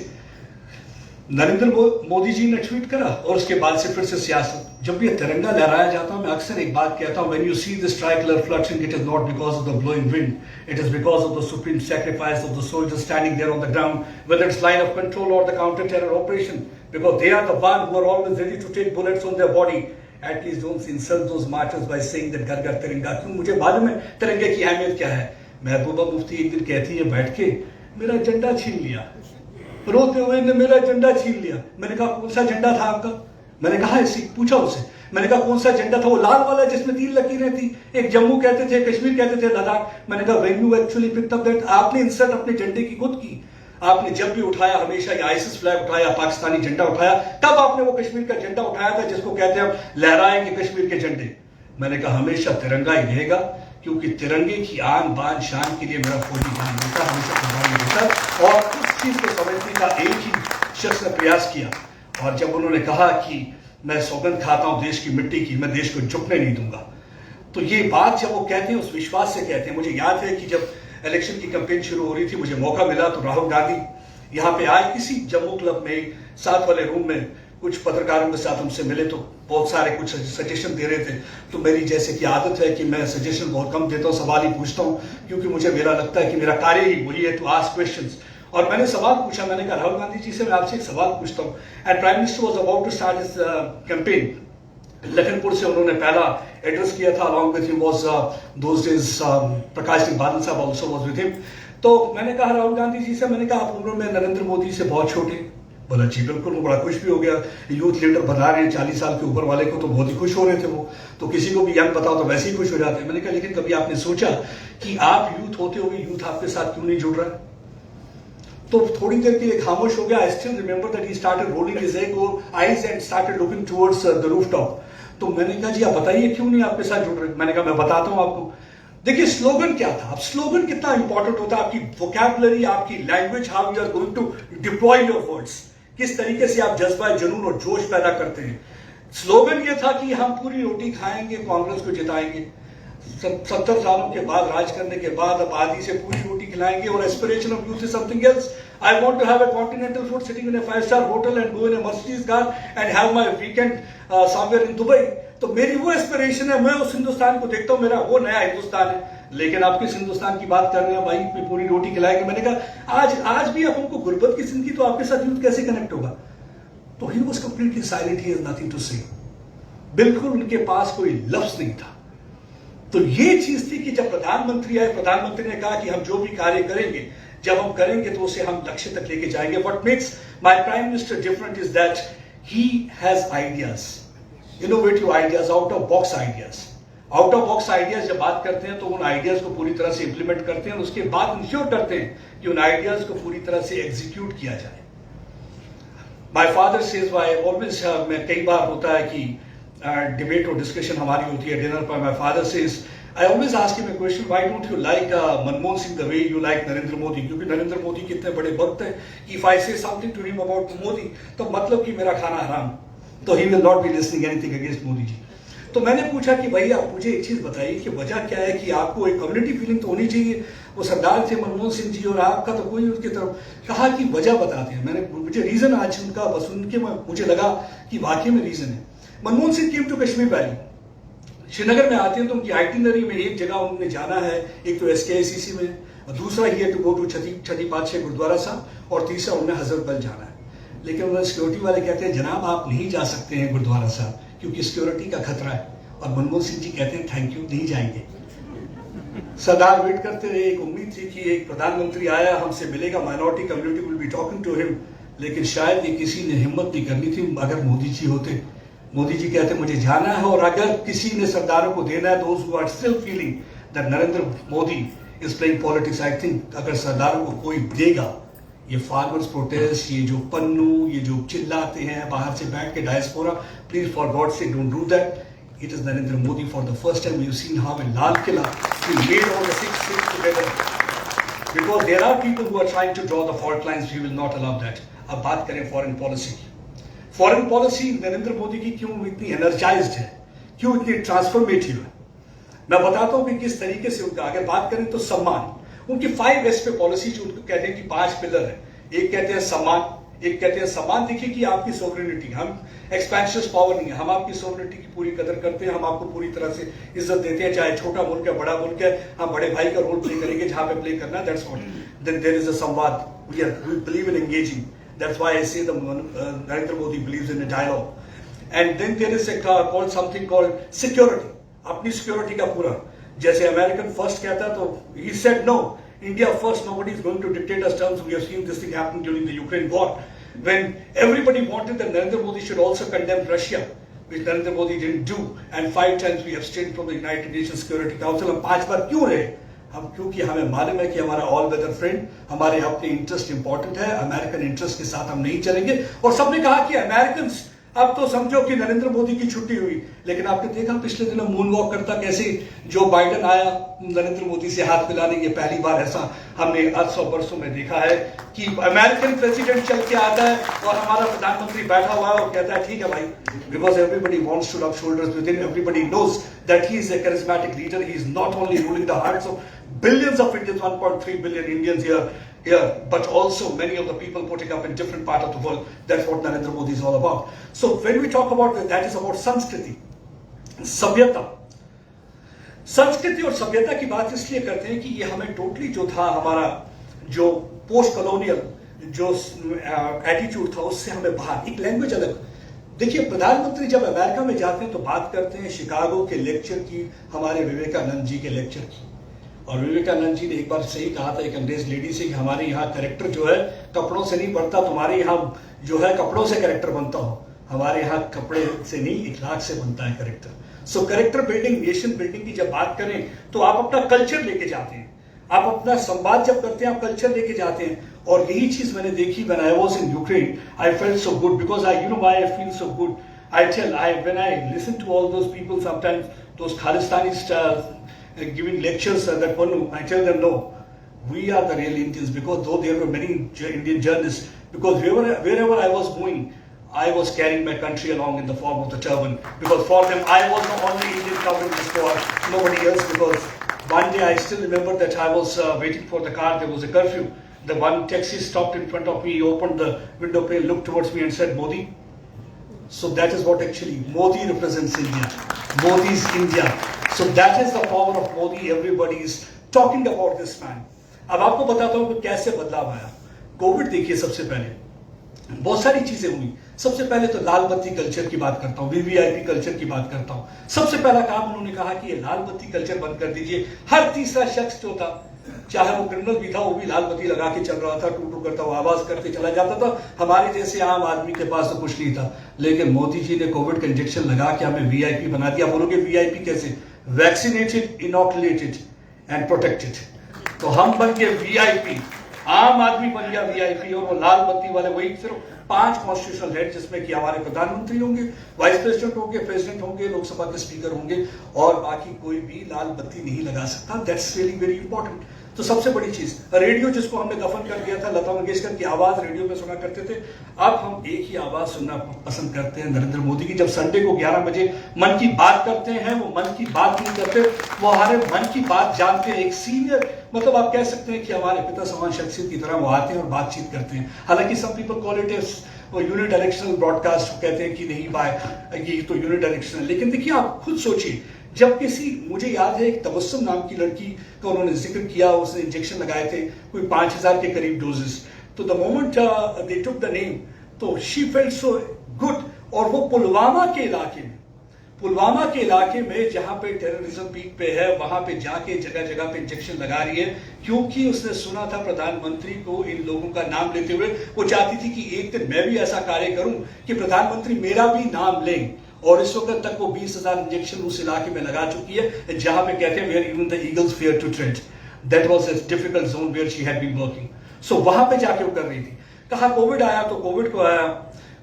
नरेंद्र मोदी जी ने ट्वीट करा और उसके बाद से फिर से सियासत। जब ये तिरंगा लहराया जाता है, मैं अक्सर एक बात कहता हूं, when you see this tricolour fluttering, it is not because of the blowing wind, it is because of the supreme sacrifice of the soldiers standing there on the ground, whether it's line of control और the counter terror operation, because they are the one who are always ready to take bullets on their body. At least don't insult those martyrs by saying that घर घर तिरंगा। क्यों? मुझे मालूम है तिरंगे की अहमियत क्या है। महबूबा मुफ्ती एक दिन कहती है बैठ के, मेरा झंडा छीन लिया, रोते हुए ने मेरा झंडा छीन लिया। मैंने कहा कौन सा झंडा था आपका? मैंने कहा ऐसे पूछा उससे, मैंने कहा कौन सा झंडा था? वो लाल वाला जिसमें 3 लकीरें थी, एक जम्मू कहते थे, कश्मीर कहते थे, लद्दाख। मैंने कहा when you actually picked up that, आपने इंसल्ट अपने झंडे की खुद की। आपने जब भी उठाया हमेशा ये आईसिस फ्लैग उठाया, पाकिस्तानी झंडा उठाया, तब आपने वो कश्मीर का झंडा उठाया था जिसको कहते हैं हम लहराएंगे कश्मीर के झंडे। मैंने कहा हमेशा तिरंगा ही रहेगा, क्योंकि तिरंगे की आन बान शान के लिए मेरा फौजी जान देता, हमेशा कुर्बानी देता। और उस चीज को समझने का एक ही शख्स ने प्रयास किया। और जब उन्होंने कहा कि मैं सौगंध खाता हूं देश की मिट्टी की, मैं देश को झुकने नहीं दूंगा, तो ये बात जब वो कहते हैं उस विश्वास से कहते हैं। मुझे याद है कि जब इलेक्शन की कैंपेन शुरू हो रही थी, मुझे मौका मिला तो राहुल गांधी यहाँ पे आए इसी जम्मू क्लब में, साथ वाले रूम में कुछ पत्रकारों के साथ हमसे मिले, तो बहुत सारे कुछ सजेशन दे रहे थे। तो मेरी जैसे कि आदत है कि मैं सजेशन बहुत कम देता हूँ, सवाल ही पूछता हूँ, क्योंकि मुझे मेरा लगता है कि मेरा कार्य ही वही है टू आस्क क्वेश्चंस। और मैंने सवाल पूछा, मैंने कहा राहुल गांधी जी से मैं आपसे एक सवाल पूछता हूँ। And prime minister was about to start his campaign. Lakhanpur से उन्होंने पहला एड्रेस किया था, along with him was those days Prakash Singh Badal साहब आल्सो वाज विद हिम। तो मैंने कहा राहुल गांधी जी से, मैंने कहा आप उम्र में नरेंद्र मोदी से बहुत छोटे। बोला जी बिल्कुल। वो बड़ा खुश भी हो गया, यूथ लीडर बना रहे हैं 40 साल के ऊपर वाले को, तो बहुत ही खुश हो रहे थे वो। तो किसी को भी यंग बताओ तो वैसे ही खुश हो जाते हैं। मैंने कहा लेकिन कभी आपने सोचा कि आप यूथ होते हुए यूथ आपके साथ क्यों नहीं जुड़ रहा है? तो थोड़ी देर के लिए खामोश हो गया। I still remember that he started rolling his eyes and started looking towards the rooftop. तो मैंने कहा जी आप बताइए क्यों नहीं आपके साथ जुड़ रहे? मैंने कहा मैं बताता हूं आपको। देखिए स्लोगन क्या था। अब स्लोगन कितना इंपॉर्टेंट होता है, आपकी वोकैबुलरी, आपकी language, how you are going to deploy your words, किस तरीके से आप जज्बा, जुनून और जोश पैदा करते हैं। स्लोगन ये था कि हम पूरी रोटी खाएंगे, कांग्रेस को जिताएंगे। 70 सालों के बाद राज करने के बाद अब आदि से पूरी रोटी खिलाएंगे। और aspiration of youth is something else. I want to have a continental food sitting in a 5-star hotel and go in a Mercedes car and have my weekend somewhere in Dubai. तो मेरी वो एस्पिरेशन है। मैं उस हिंदुस्तान को देखता हूँ, मेरा वो नया हिंदुस्तान है। लेकिन आप किस हिंदुस्तान की बात कर रहे हैं भाई, पे पूरी रोटी खिलाएंगे? मैंने कहा आज भी आप हमको गुर्बत की जिंदगी, तो आपके साथ यूथ कैसे कनेक्ट होगा? तो he was completely silent, he has nothing to say. बिल्कुल उनके पास कोई लफ्ज नहीं था। तो ये चीज थी कि जब प्रधानमंत्री आए, प्रधानमंत्री ने कहा कि हम जो भी कार्य करेंगे जब हम करेंगे तो उसे हम लक्ष्य तक लेके जाएंगे. What makes my Prime Minister different is that he has ideas, innovative ideas, out of box ideas. Out of box ideas जब बात करते हैं तो उन आइडियाज को पूरी तरह से इंप्लीमेंट करते हैं और उसके बाद इंश्योर करते हैं कि उन आइडियाज को पूरी तरह से एग्जीक्यूट किया जाए. My father says I always, मैं कई बार होता है कि डिबेट और डिस्कशन हमारी होती है डिनर पर. My father says I always ask him a question, why don't you like Manmohan Singh the way you like Narendra Modi? क्योंकि नरेंद्र मोदी कितने बड़े भक्त हैं. If I say something to him about Modi तो मतलब कि मेरा खाना हराम, तो he will not be listening anything against Modi ji. तो मैंने पूछा कि भैया मुझे एक चीज बताइए कि वजह क्या है कि आपको एक कम्युनिटी फीलिंग तो होनी चाहिए. वो सरदार थे मनमोहन सिंह जी और आपका तो कोई उनकी तरफ. कहा कि वजह बताते हैं. मैंने मुझे रीजन आज उनका बस उनके मुझे लगा कि वाकई में रीजन है. Manmohan Singh came to Kashmir valley. Srinagar में आते हैं तो उनकी आइटिनरी में एक जगह उन्होंने जाना है, एक तो SKICC में, और दूसरा ही है टू गो टू छठी पातशाही गुरुद्वारा साहब, और तीसरा उन्हें हजरत बल जाना है. लेकिन उन्हें सिक्योरिटी वाले कहते हैं जनाब आप नहीं जा सकते हैं गुरुद्वारा साहब क्योंकि सिक्योरिटी का खतरा है. और मनमोहन सिंह जी कहते हैं थैंक यू, नहीं जाएंगे. सरदार वेट करते रहे. एक उम्मीद थी कि एक प्रधानमंत्री आया हमसे मिलेगा, minority community will be talking to him, लेकिन शायद ये किसी ने हिम्मत नहीं करनी थी. अगर मोदी जी होते, मोदी जी कहते मुझे जाना है, और अगर किसी ने सरदारों को देना है, those who are still feeling that Narendra Modi is playing politics, I think अगर सरदारों को कोई देगा, ये फार्मर्स प्रोटेस्ट, ये जो पन्नू, ये जो चिल्लाते हैं बाहर से बैठ के डायस्पोरा, प्लीज फॉर गॉड से don't do that. It is Narendra Modi. For the first time we've seen how in Lal Killa he made all the six states together. Because there are people who are trying to draw the fault lines, we will not allow that. अब बात करें फॉरेन पॉलिसी की. फॉरेन पॉलिसी नरेंद्र मोदी की क्यों इतनी एनर्जाइज्ड है, क्यों इतनी ट्रांसफॉर्मेटिव है? मैं बताता हूं कि किस तरीके से उनका. अगर बात करें तो सम्मान, उनकी 5S पे पॉलिसी जो उनको कहते हैं कि 5 पिलर है. एक कहते हैं सम्मान, एक कहते हैं सम्मान. देखिए कि आपकी सोवरेनिटी, हम एक्सपेंशियस पावर नहीं है, हम आपकी सोवरेनिटी की पूरी कदर करते हैं, हम आपको पूरी तरह से इज्जत देते हैं, चाहे छोटा मुल्क है बड़ा मुल्क है, हम बड़े भाई का रोल प्ले करेंगे जहां पे प्ले करना है. That's what. Then there is a संवाद. We believe in engaging. That's why I say Narendra Modi believes in a dialogue. And then there is called something called security. अपनी सिक्योरिटी का पूरा, जैसे अमेरिकन फर्स्ट कहता है तो he said no, India first, nobody is going to dictate us terms. We have seen this thing happen during the Ukraine war, when everybody wanted that Narendra Modi should also condemn Russia, which Narendra Modi didn't do. And 5 times we abstained from the United Nations Security Council. हम 5 बार क्यों रहे? हम क्योंकि हमें मालूम है कि हमारा ऑल वेदर फ्रेंड, हमारे अपने इंटरेस्ट इंपॉर्टेंट है, अमेरिकन इंटरेस्ट के साथ हम नहीं चलेंगे. और सबने कहा कि अमेरिकन अब तो समझो कि नरेंद्र मोदी की छुट्टी हुई. लेकिन आपने देखा पिछले दिनों मून वॉक करता कैसे जो बाइडेन आया नरेंद्र मोदी से हाथ मिलाने. ये पहली बार ऐसा हमने 800 वर्षों में देखा है कि अमेरिकन प्रेसिडेंट चल के आता है और हमारा प्रधानमंत्री बैठा हुआ है और कहता है ठीक है भाई, because everybody wants to rub shoulders with him. Everybody knows that he is a charismatic leader. He is not only ruling the hearts of billions of Indians, 1.3 billion Indians here, but also many of the people putting up in different parts of the world. That's what Narendra Modi is all about. So when we talk about that is about संस्कृति, सभ्यता. संस्कृति और सभ्यता की बात इसलिए करते हैं कि ये हमें टोटली जो था, हमारा जो पोस्ट कॉलोनियल जो एटीट्यूड था, उससे हमें बाहर एक लैंग्वेज अलग. देखिए प्रधानमंत्री जब अमेरिका में जाते हैं तो बात करते हैं शिकागो के लेक्चर की, हमारे विवेकानंद जी के लेक्चर की. और विवेकानंद जी ने एक बार सही कहा था एक अंग्रेज लेडी से कि हमारे यहाँ कैरेक्टर जो है कपड़ों से नहीं बनता, तुम्हारे यहाँ जो है कपड़ों से कैरेक्टर बनता हो, हमारे यहाँ कपड़े से नहीं इखलाक से बनता है कैरेक्टर. सो कैरेक्टर बिल्डिंग, नेशन बिल्डिंग की जब बात करें तो आप अपना कल्चर लेके जाते हैं, आप अपना संवाद जब करते हैं आप कल्चर लेके जाते हैं. और यही चीज मैंने देखी when I was in Ukraine. I felt so good because I why I feel so good. I tell when I listen to all those people sometimes, those Khalistani giving lectures that Pannu, I tell them no, we are the real Indians, because though there were many Indian journalists, because wherever I was going, I was carrying my country along in the form of the turban, because for them I was the only Indian covering the squad, nobody else. Because one day I still remember that I was waiting for the car, there was a curfew. The one taxi stopped in front of me, he opened the window pane, looked towards me and said Modi. So that is what actually Modi represents India. Modi's India. So that is the power of Modi. Everybody is talking about this man. अब आपको बताता हूँ कि कैसे बदलाव आया. कोविड देखिए, सबसे पहले बहुत सारी चीजें हुई. सबसे पहले तो लाल बत्ती कल्चर की बात करता हूँ, वीवीआईपी कल्चर की बात करता हूँ। सबसे पहला काम उन्होंने कहा कि ये लाल बत्ती कल्चर बंद कर दीजिए। हर तीसरा शख्स जो था, चाहे वो क्रिमिनल भी था, वो भी लाल बत्ती लगा के चल रहा था, टू टू करता हुआ आवाज करते चला जाता था। हमारे जैसे आम आदमी के पास तो कुछ नहीं था, लेकिन मोदी जी ने कोविड का इंजेक्शन लगा के हमें वीआईपी बना दिया। बोलोगे वीआईपी कैसे? Vaccinated, inoculated and protected. तो हम बन गए वीआईपी, आम आदमी बन गया वीआईपी, और वो लाल बत्ती वाले वही सिर्फ 5 कॉन्स्टिट्यूशनल हेड, जिसमें कि हमारे प्रधानमंत्री होंगे, वाइस प्रेसिडेंट होंगे, प्रेसिडेंट होंगे, लोकसभा के स्पीकर होंगे, और बाकी कोई भी लाल बत्ती नहीं लगा सकता। That's really very important. तो सबसे बड़ी चीज, रेडियो जिसको हमने दफन कर दिया था, लता मंगेशकर की आवाज रेडियो में सुना करते थे, अब हम एक ही आवाज सुनना पसंद करते हैं, नरेंद्र मोदी की। जब संडे को 11 बजे मन की बात करते हैं, वो मन की बात नहीं करते, वो हमारे मन की बात जानते हैं। एक सीनियर, मतलब आप कह सकते हैं कि हमारे पिता समान शख्सियत की तरह वो आते हैं और बातचीत करते हैं। हालांकि some people call it as unidirectional broadcast, कहते हैं कि नहीं भाई ये तो यूनिडायरेक्शनल। लेकिन देखिए, आप खुद सोचिए, जब किसी, मुझे याद है एक तबस्सुम नाम की लड़की का उन्होंने जिक्र किया, उसने इंजेक्शन लगाए थे कोई 5000 के करीब डोजेस, तो the moment they took the name, तो शी फेल्ट सो गुड। और वो पुलवामा के इलाके में जहां पे टेररिज्म पीक पे है, वहां पे जाके जगह जगह पे इंजेक्शन लगा रही है, क्योंकि उसने सुना था प्रधानमंत्री को इन लोगों का नाम लेते हुए। वो चाहती थी कि एक दिन मैं भी ऐसा कार्य करूं कि प्रधानमंत्री मेरा भी नाम लें। और इस वक्त तक वो 20,000 इंजेक्शन उस इलाके में लगा चुकी है जहां पे कहते हैं where even the eagles fear to tread. That was a difficult zone where she had been working. So वहां पे जाके वो कर रही थी। कहा कोविड आया, तो कोविड को आया,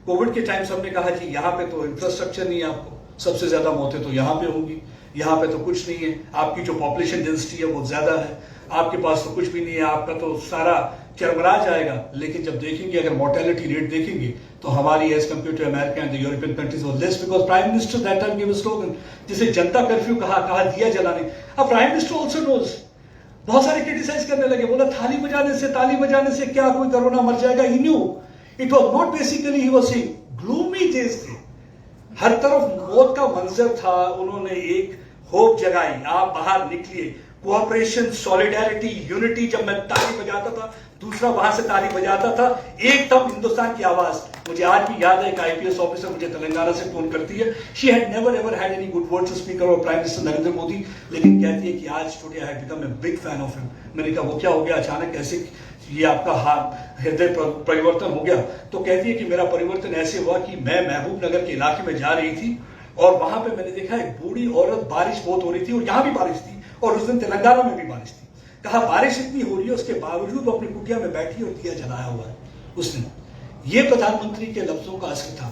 कोविड के टाइम सबने कहा जी यहाँ पे तो इंफ्रास्ट्रक्चर नहीं है, आपको सबसे ज्यादा मौतें तो यहाँ पे होंगी, यहाँ पे तो कुछ नहीं है, आपकी जो पॉपुलेशन डेंसिटी है वो ज्यादा है, आपके पास तो कुछ भी नहीं है, आपका तो सारा चरमरा जाएगा। लेकिन जब देखेंगे, अगर मोर्टेलिटी रेट देखेंगे, तो हमारी as compare to America and the European countries was less, because prime minister that time give a slogan, जिसे जनता कर्फ्यू कहा दिया जलाने। अब प्राइम मिनिस्टर ऑल्सो नोज, बहुत सारे क्रिटिसाइज करने लगे, बोला ताली बजाने से क्या कोई कोरोना मर जाएगा। He knew it was not basically, he was saying gloomy days थे, हर तरफ मौत का मंजर था। उन्होंने एक होप जगाई, आप बाहर निकलिए, कोऑपरेशन, सॉलिडेरिटी, यूनिटी। जब मैं ताली बजाता था, दूसरा वहां से ताली बजाता था, एक तब हिंदुस्तान की आवाज। मुझे आज भी याद है, एक आईपीएस ऑफिसर मुझे तेलंगाना से फोन करती है, she had never ever had any good words to speak और प्राइम मिनिस्टर नरेंद्र मोदी, लेकिन कहती है कि आज today I have become a big fan of him. मैंने कहा वो क्या हो गया अचानक, ऐसे ये आपका हृदय परिवर्तन हो गया? तो कहती है कि मेरा परिवर्तन ऐसे हुआ कि मैं महबूब नगर के इलाके में जा रही थी, और वहां पे मैंने देखा एक बूढ़ी औरत, बारिश बहुत हो रही थी, और यहां भी बारिश थी, और उस दिन तेलंगाना में भी बारिश थी। कहा बारिश इतनी हो रही है, उसके बावजूद वो अपनी कुटिया में बैठी और दिया जलाया हुआ है उसने। ये प्रधानमंत्री के लफ्जों का असर था,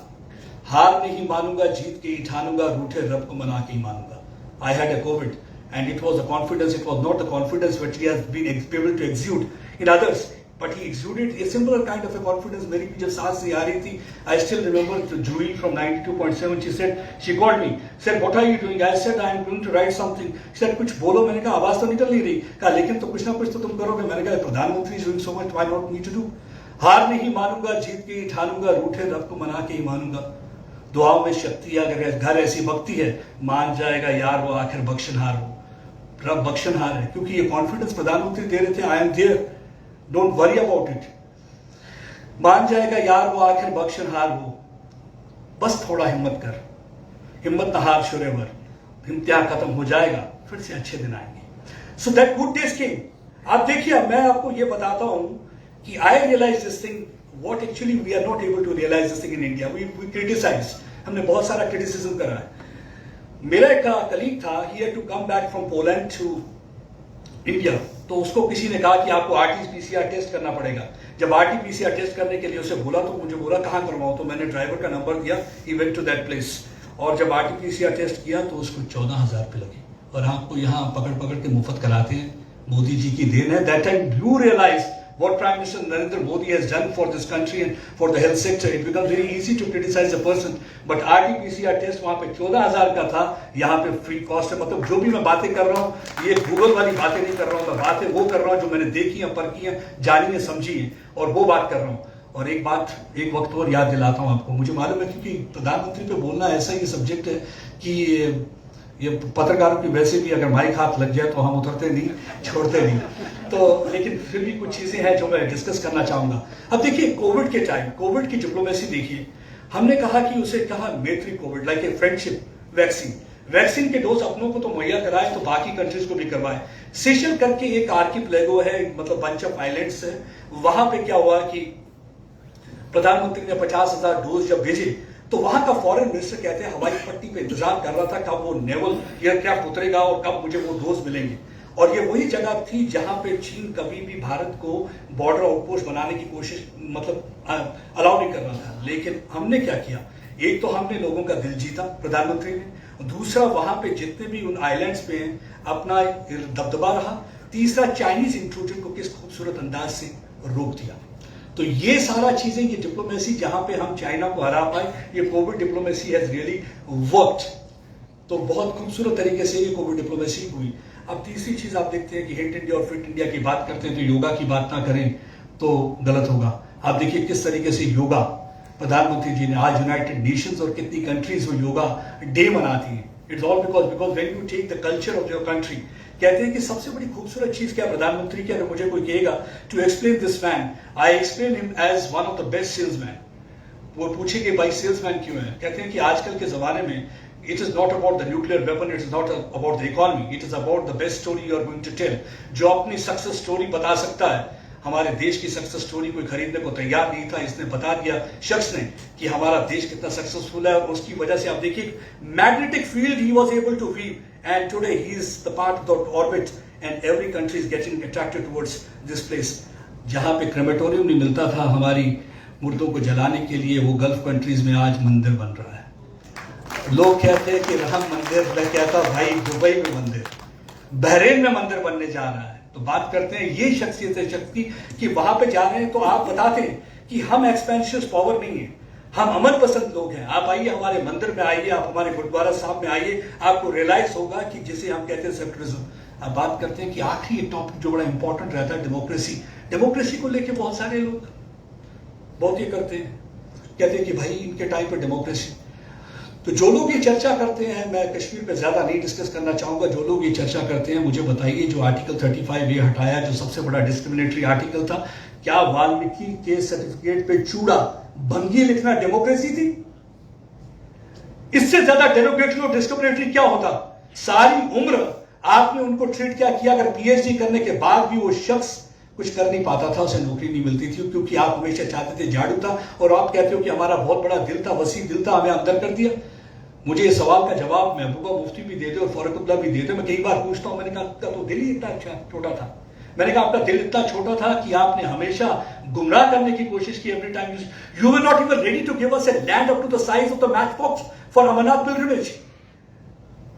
हार नहीं मानूंगा, जीत के ही ठानूंगा, रूठे रब को मना के ही मानूंगा। I had a Covid and it was a confidence, it was not the confidence which he has been able to exude in others, but he exuded a similar kind of a confidence. मेरी भी जब सांस नहीं आ रही थी, I still remember Juhi from 92.7, she said, she called me, said what are you doing? I said I am going to write something. She said कुछ बोलो। मैंने कहा आवाज तो निकल नहीं रही। कहा लेकिन तो कुछ ना कुछ तो तुम करोगे। मैंने कहा प्रधानमंत्री is doing so much, why not me to do? हार नहीं मानूंगा, जीत के ही ठानूंगा, रूठे रब को मना के ही मानूंगा। दुआओं में शक्ति है, अगर घर ऐसी भक्ति है, मान जाएगा यार वो आखिर बख्शनहार हो, रब बख्शनहार है। क्योंकि ये कॉन्फिडेंस प्रधानमंत्री दे रहे थे, I am there, don't worry about it, मान जाएगा यार वो आखिर बख्शनहार हो, बस थोड़ा हिम्मत कर, हिम्मत न हार शुरेवर, इम्तिहान खत्म हो जाएगा, फिर से अच्छे दिन आएंगे। So that good days came. आप देखिए, मैं आपको ये बताता हूं कि I realize this thing, what actually we are not able to realize this thing in India. We criticize, हमने बहुत सारा क्रिटिसिज्म करा है। मेरा एक कलीग था, he had to come back from Poland to India, तो उसको किसी ने कहा कि आपको आरटी-पीसीआर टेस्ट करना पड़ेगा। जब आरटी-पीसीआर टेस्ट करने के लिए उसे बोला, तो मुझे बोला कहां करवाऊं, तो मैंने ड्राइवर का नंबर दिया, he went to that place, और जब आरटी-पीसीआर टेस्ट किया तो उसको 14,000 रुपये लगे। और आपको यहाँ पकड़ के मुफ्त कराते हैं, मोदी जी की देन है। That time you realise what Prime Minister Narendra Modi has done for this country and for the health sector. It becomes very easy to criticize a person, but RT-PCR test वहां पे 14,000 का था, यहाँ पे फ्री कॉस्ट है। मतलब जो भी मैं बातें कर रहा हूँ, ये गूगल वाली बातें नहीं कर रहा हूँ, मैं बातें वो कर रहा हूँ जो मैंने देखी है, परखी है, जानी है, समझी है, और वो बात कर रहा हूँ। और एक बात, एक वक्त और याद दिलाता हूँ आपको, मुझे मालूम है क्योंकि प्रधानमंत्री पे बोलना ऐसा ही सब्जेक्ट है कि ये पत्रकारों की वैसे भी अगर माइक हाथ लग जाए तो हम उतरते नहीं, छोड़ते नहीं। तो लेकिन फिर भी कुछ चीजें हैं जो मैं डिस्कस करना चाहूंगा। अब देखिए, कोविड के टाइम, कोविड की डिप्लोमेसी देखिए, हमने कहा कि उसे कहा मैत्री Covid like a friendship vaccine के डोज अपनों को तो मुहैया कराए तो बाकी कंट्रीज को भी करवाए। सेशल करके एक आर्किपेलागो है, मतलब बंच ऑफ आइलैंड्स है, वहां पे क्या हुआ कि प्रधानमंत्री ने 50,000 डोज जब भेजे तो वहां का फॉरेन मिनिस्टर कहते हैं हवाई पट्टी पे इंतजार कर रहा था कब वो नेवल एयरक्राफ्ट उतरेगा और कब मुझे वो डोज मिलेंगे। और ये वही जगह थी जहां पे चीन कभी भी भारत को बॉर्डर आउटपोस्ट बनाने की कोशिश मतलब अलाउ नहीं कर रहा था। लेकिन हमने क्या किया, एक तो हमने लोगों का दिल जीता प्रधानमंत्री ने, दूसरा वहां पे जितने भी उन आइलैंड्स पे हैं अपना दबदबा रहा, तीसरा चाइनीज इंट्रूजन को किस खूबसूरत अंदाज से रोक दिया। तो ये सारा चीजें, ये डिप्लोमेसी जहां पे हम चाइना को हरा पाए, ये Covid diplomacy has really worked. तो बहुत खूबसूरत तरीके से ये कोविड डिप्लोमेसी हुई। अब तीसरी चीज आप देखते हैं कि हिट इंडिया और फिट इंडिया की बात करते हैं तो योगा की बात ना करें तो गलत होगा। आप देखिए किस तरीके से योगा प्रधानमंत्री जी ने आज यूनाइटेड नेशंस और कितनी कंट्रीज वो योगा डे मनाती हैं। It's all because when you take the culture of your country, कहते हैं कि सबसे बड़ी खूबसूरत चीज क्या प्रधानमंत्री की, अगर मुझे कोई कहेगा to explain this man, I explain him as one of the best salesman. वो पूछे कि भाई सेल्समैन क्यों है, कहते हैं कि आजकल के जमाने में it is not about the nuclear weapon, it is not about the economy, it is about the best story you are going to tell। जो अपनी सक्सेस स्टोरी बता सकता है, हमारे देश की सक्सेस स्टोरी कोई खरीदने को तैयार नहीं था, इसने बता दिया शख्स ने कि हमारा देश कितना सक्सेसफुल है। और उसकी वजह से आप देखिए magnetic field he was able to weave and today he is the part of the orbit and every country is getting attracted towards this place. जहां पे क्रेमेटोरियम नहीं मिलता था हमारी मुर्दों को जलाने के लिए, वो गल्फ कंट्रीज में आज मंदिर बन रहा है। लोग कहते हैं कि राम मंदिर, मैं कहता भाई दुबई में मंदिर, बहरीन में मंदिर बनने जा रहा है। तो बात करते हैं ये शख्सियत है शक्ति कि वहां पे जा रहे हैं। तो आप बताते हैं कि हम एक्सपेंशियस पावर नहीं है, हम अमन पसंद लोग हैं। आप आइए हमारे मंदिर में आइए, आप हमारे गुरुद्वारा साहब में आइए, आपको रियलाइज होगा कि जिसे हम कहते हैं सेक्युलरिज्म। अब बात करते हैं कि आखिरी एक टॉपिक जो बड़ा इंपॉर्टेंट रहता है डेमोक्रेसी को लेके बहुत सारे लोग बहुत ये करते हैं, कहते हैं कि भाई इनके टाइम पर डेमोक्रेसी। तो जो लोग ये चर्चा करते हैं, मैं कश्मीर पे ज्यादा नहीं डिस्कस करना चाहूंगा, जो लोग ये चर्चा करते हैं मुझे बताइए जो आर्टिकल 35 ये हटाया, जो सबसे बड़ा डिस्क्रिमिनेटरी आर्टिकल था, क्या वाल्मीकि के सर्टिफिकेट पे चूड़ा भंगी लिखना डेमोक्रेसी थी? इससे ज्यादा डेमोक्रेटिक और डिस्क्रिमिनेटरी क्या होता? सारी उम्र आपने उनको ट्रीट क्या किया? अगर पीएचडी करने के बाद भी वो शख्स कुछ कर नहीं पाता था, उसे नौकरी नहीं मिलती थी, क्योंकि आप हमेशा चाहते थे झाड़ू था और आप कहते हो कि हमारा बहुत बड़ा दिल था, वसी दिल था, हमें अंदर कर दिया। मुझे इस सवाल का जवाब महबूबा मुफ्ती भी दे दे और फारूकुल्लाह भी दे दे। मैं कई बार पूछता हूं, मैंने कहा आपका तो दिल ही इतना छोटा था, मैंने कहा आपका दिल इतना छोटा था कि आपने हमेशा गुमराह करने की कोशिश की। Every time you were not even ready to give us a land up to the size of the match box for Amarnath pilgrimage.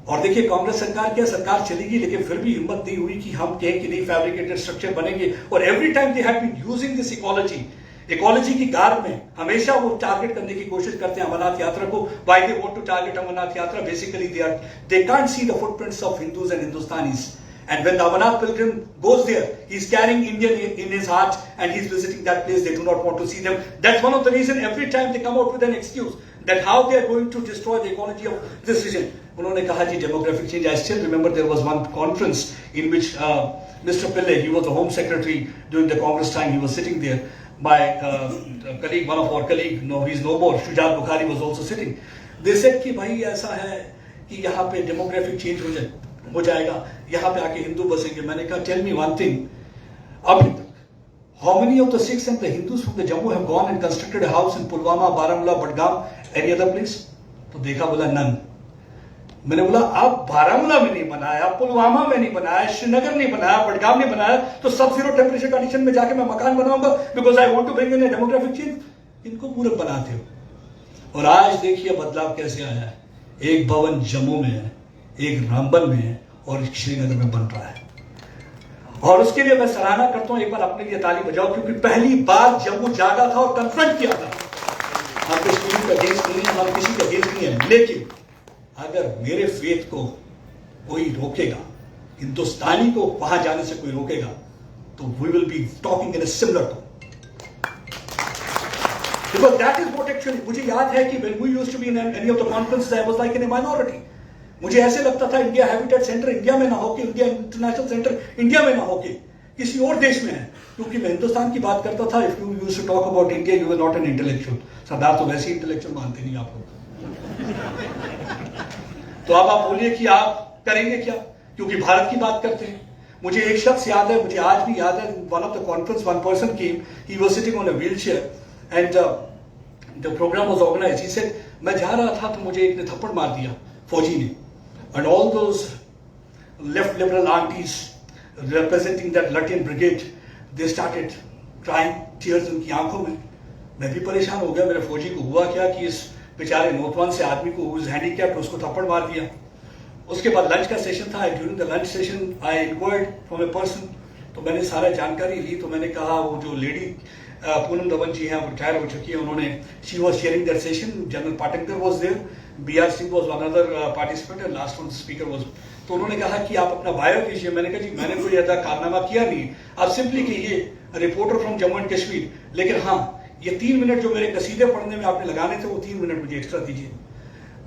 और देखिए कांग्रेस सरकार क्या, सरकार चली गई लेकिन फिर भी हिम्मत नहीं हुई कि हम कहें कि नहीं फैब्रिकेटेड स्ट्रक्चर बनेंगे। और every time they have been using this ecology की गार्ड में हमेशा वो टारगेट करने की कोशिश करते हैं अमरनाथ यात्रा को। Why they want to target Amarnath Yatra? Basically they can't see the footprints of Hindus and Hindustanis. And when the Amarnath pilgrim goes there, he's carrying Indian in his heart and he's visiting that place. They do not want to see them. That's one of the reasons every time they come out with an excuse that how they are going to destroy the ecology of this region. उन्होंने कहा जी demographic change. I still remember there was one conference in which Mr. Pillai, he was the Home Secretary during the Congress time. He was sitting there. My colleague, one of our colleague, no, he's no more. Shujat Bukhari was also sitting. They said कि भाई ऐसा है कि यहाँ पे demographic change हो जाएगा, यहाँ पे आके हिंदू बसेंगे। मैंने कहा टेल मी वन थिंग, अभी तक how many of the Sikhs and the Hindus from the Jammu have gone and constructed a house in Pulwama, Baramulla, Budgam, any other place? तो देखा, बोला नन। मैंने बोला आप बारामूला में नहीं बनाया, पुलवामा में नहीं बनाया, श्रीनगर नहीं बनाया, बडगाम नहीं बनाया, तो सब जीरो टेम्परेचर कंडीशन में जाके मैं मकान बनाऊंगा because I want to bring in a demographic change. इनको पूरक बनाते हो। और आज देखिए बदलाव कैसे आया है। एक भवन जम्मू में है, एक रामबन में है और श्रीनगर में बन रहा है। और उसके लिए मैं सराहना करता हूं, एक बार अपने लिए ताली बजाओ, क्योंकि पहली बार जम्मू जागा था और कन्फ्रंट किया था। हम कश्मीर का अगेंस्ट नहीं है, हम किसी का अगेंस्ट नहीं है, लेकिन अगर मेरे फेथ को कोई रोकेगा, हिंदुस्तानी को वहां जाने से कोई रोकेगा, तो we will be talking in a similar tone. Because that is what actually, मुझे याद है कि when we used to be in any of the conferences I was like in a minority. मुझे ऐसे लगता था इंडिया हैबिटेट सेंटर इंडिया में ना होके, इंडिया इंटरनेशनल सेंटर इंडिया में ना होके किसी और देश में है। क्योंकि मैं हिंदुस्तान की बात करता था। If you used to talk about India you are not an intellectual. Sardar तो वैसे ही इंटेलेक्चुअल मानते नहीं आप लोग। तो अब आप बोलिए कि आप करेंगे क्या, क्योंकि भारत की बात करते हैं। मुझे एक शख्स याद है, मुझे आज भी याद है, one of the conference one person came, he was sitting on a wheelchair and the programme was organised. He said मैं जा रहा था तो मुझे एक ने थप्पड़ मार दिया, फौजी ने, and all those left liberal aunties representing that Lutyens brigade, they started crying, tears उनकी आंखों में। मैं भी परेशान हो गया, मेरे फौजी को हुआ क्या कि इस बेचारे नौजवान से आदमी को हैंडीकैप्ड उसको थप्पड़ मार दिया। उसके बाद लंच का सेशन था, during the lunch session I inquired from a person, तो मैंने सारा जानकारी ली। तो मैंने कहा वो जो लेडी पूनम धवन जी हैं, वो रिटायर हो चुकी है, उन्होंने she was sharing that session, general Patankar was there, BR Singh was one other participant and last one speaker was. तो उन्होंने कहा कि आप अपना बायो कीजिए। मैंने कहा जी मैंने कोई ऐसा कारनामा किया नहीं, आप सिंपली कहिए reporter from Jammu and Kashmir, लेकिन हाँ ये 3 मिनट जो मेरे कसीदे पढ़ने में आपने लगाने थे वो 3 मिनट मुझे एक्स्ट्रा दीजिए।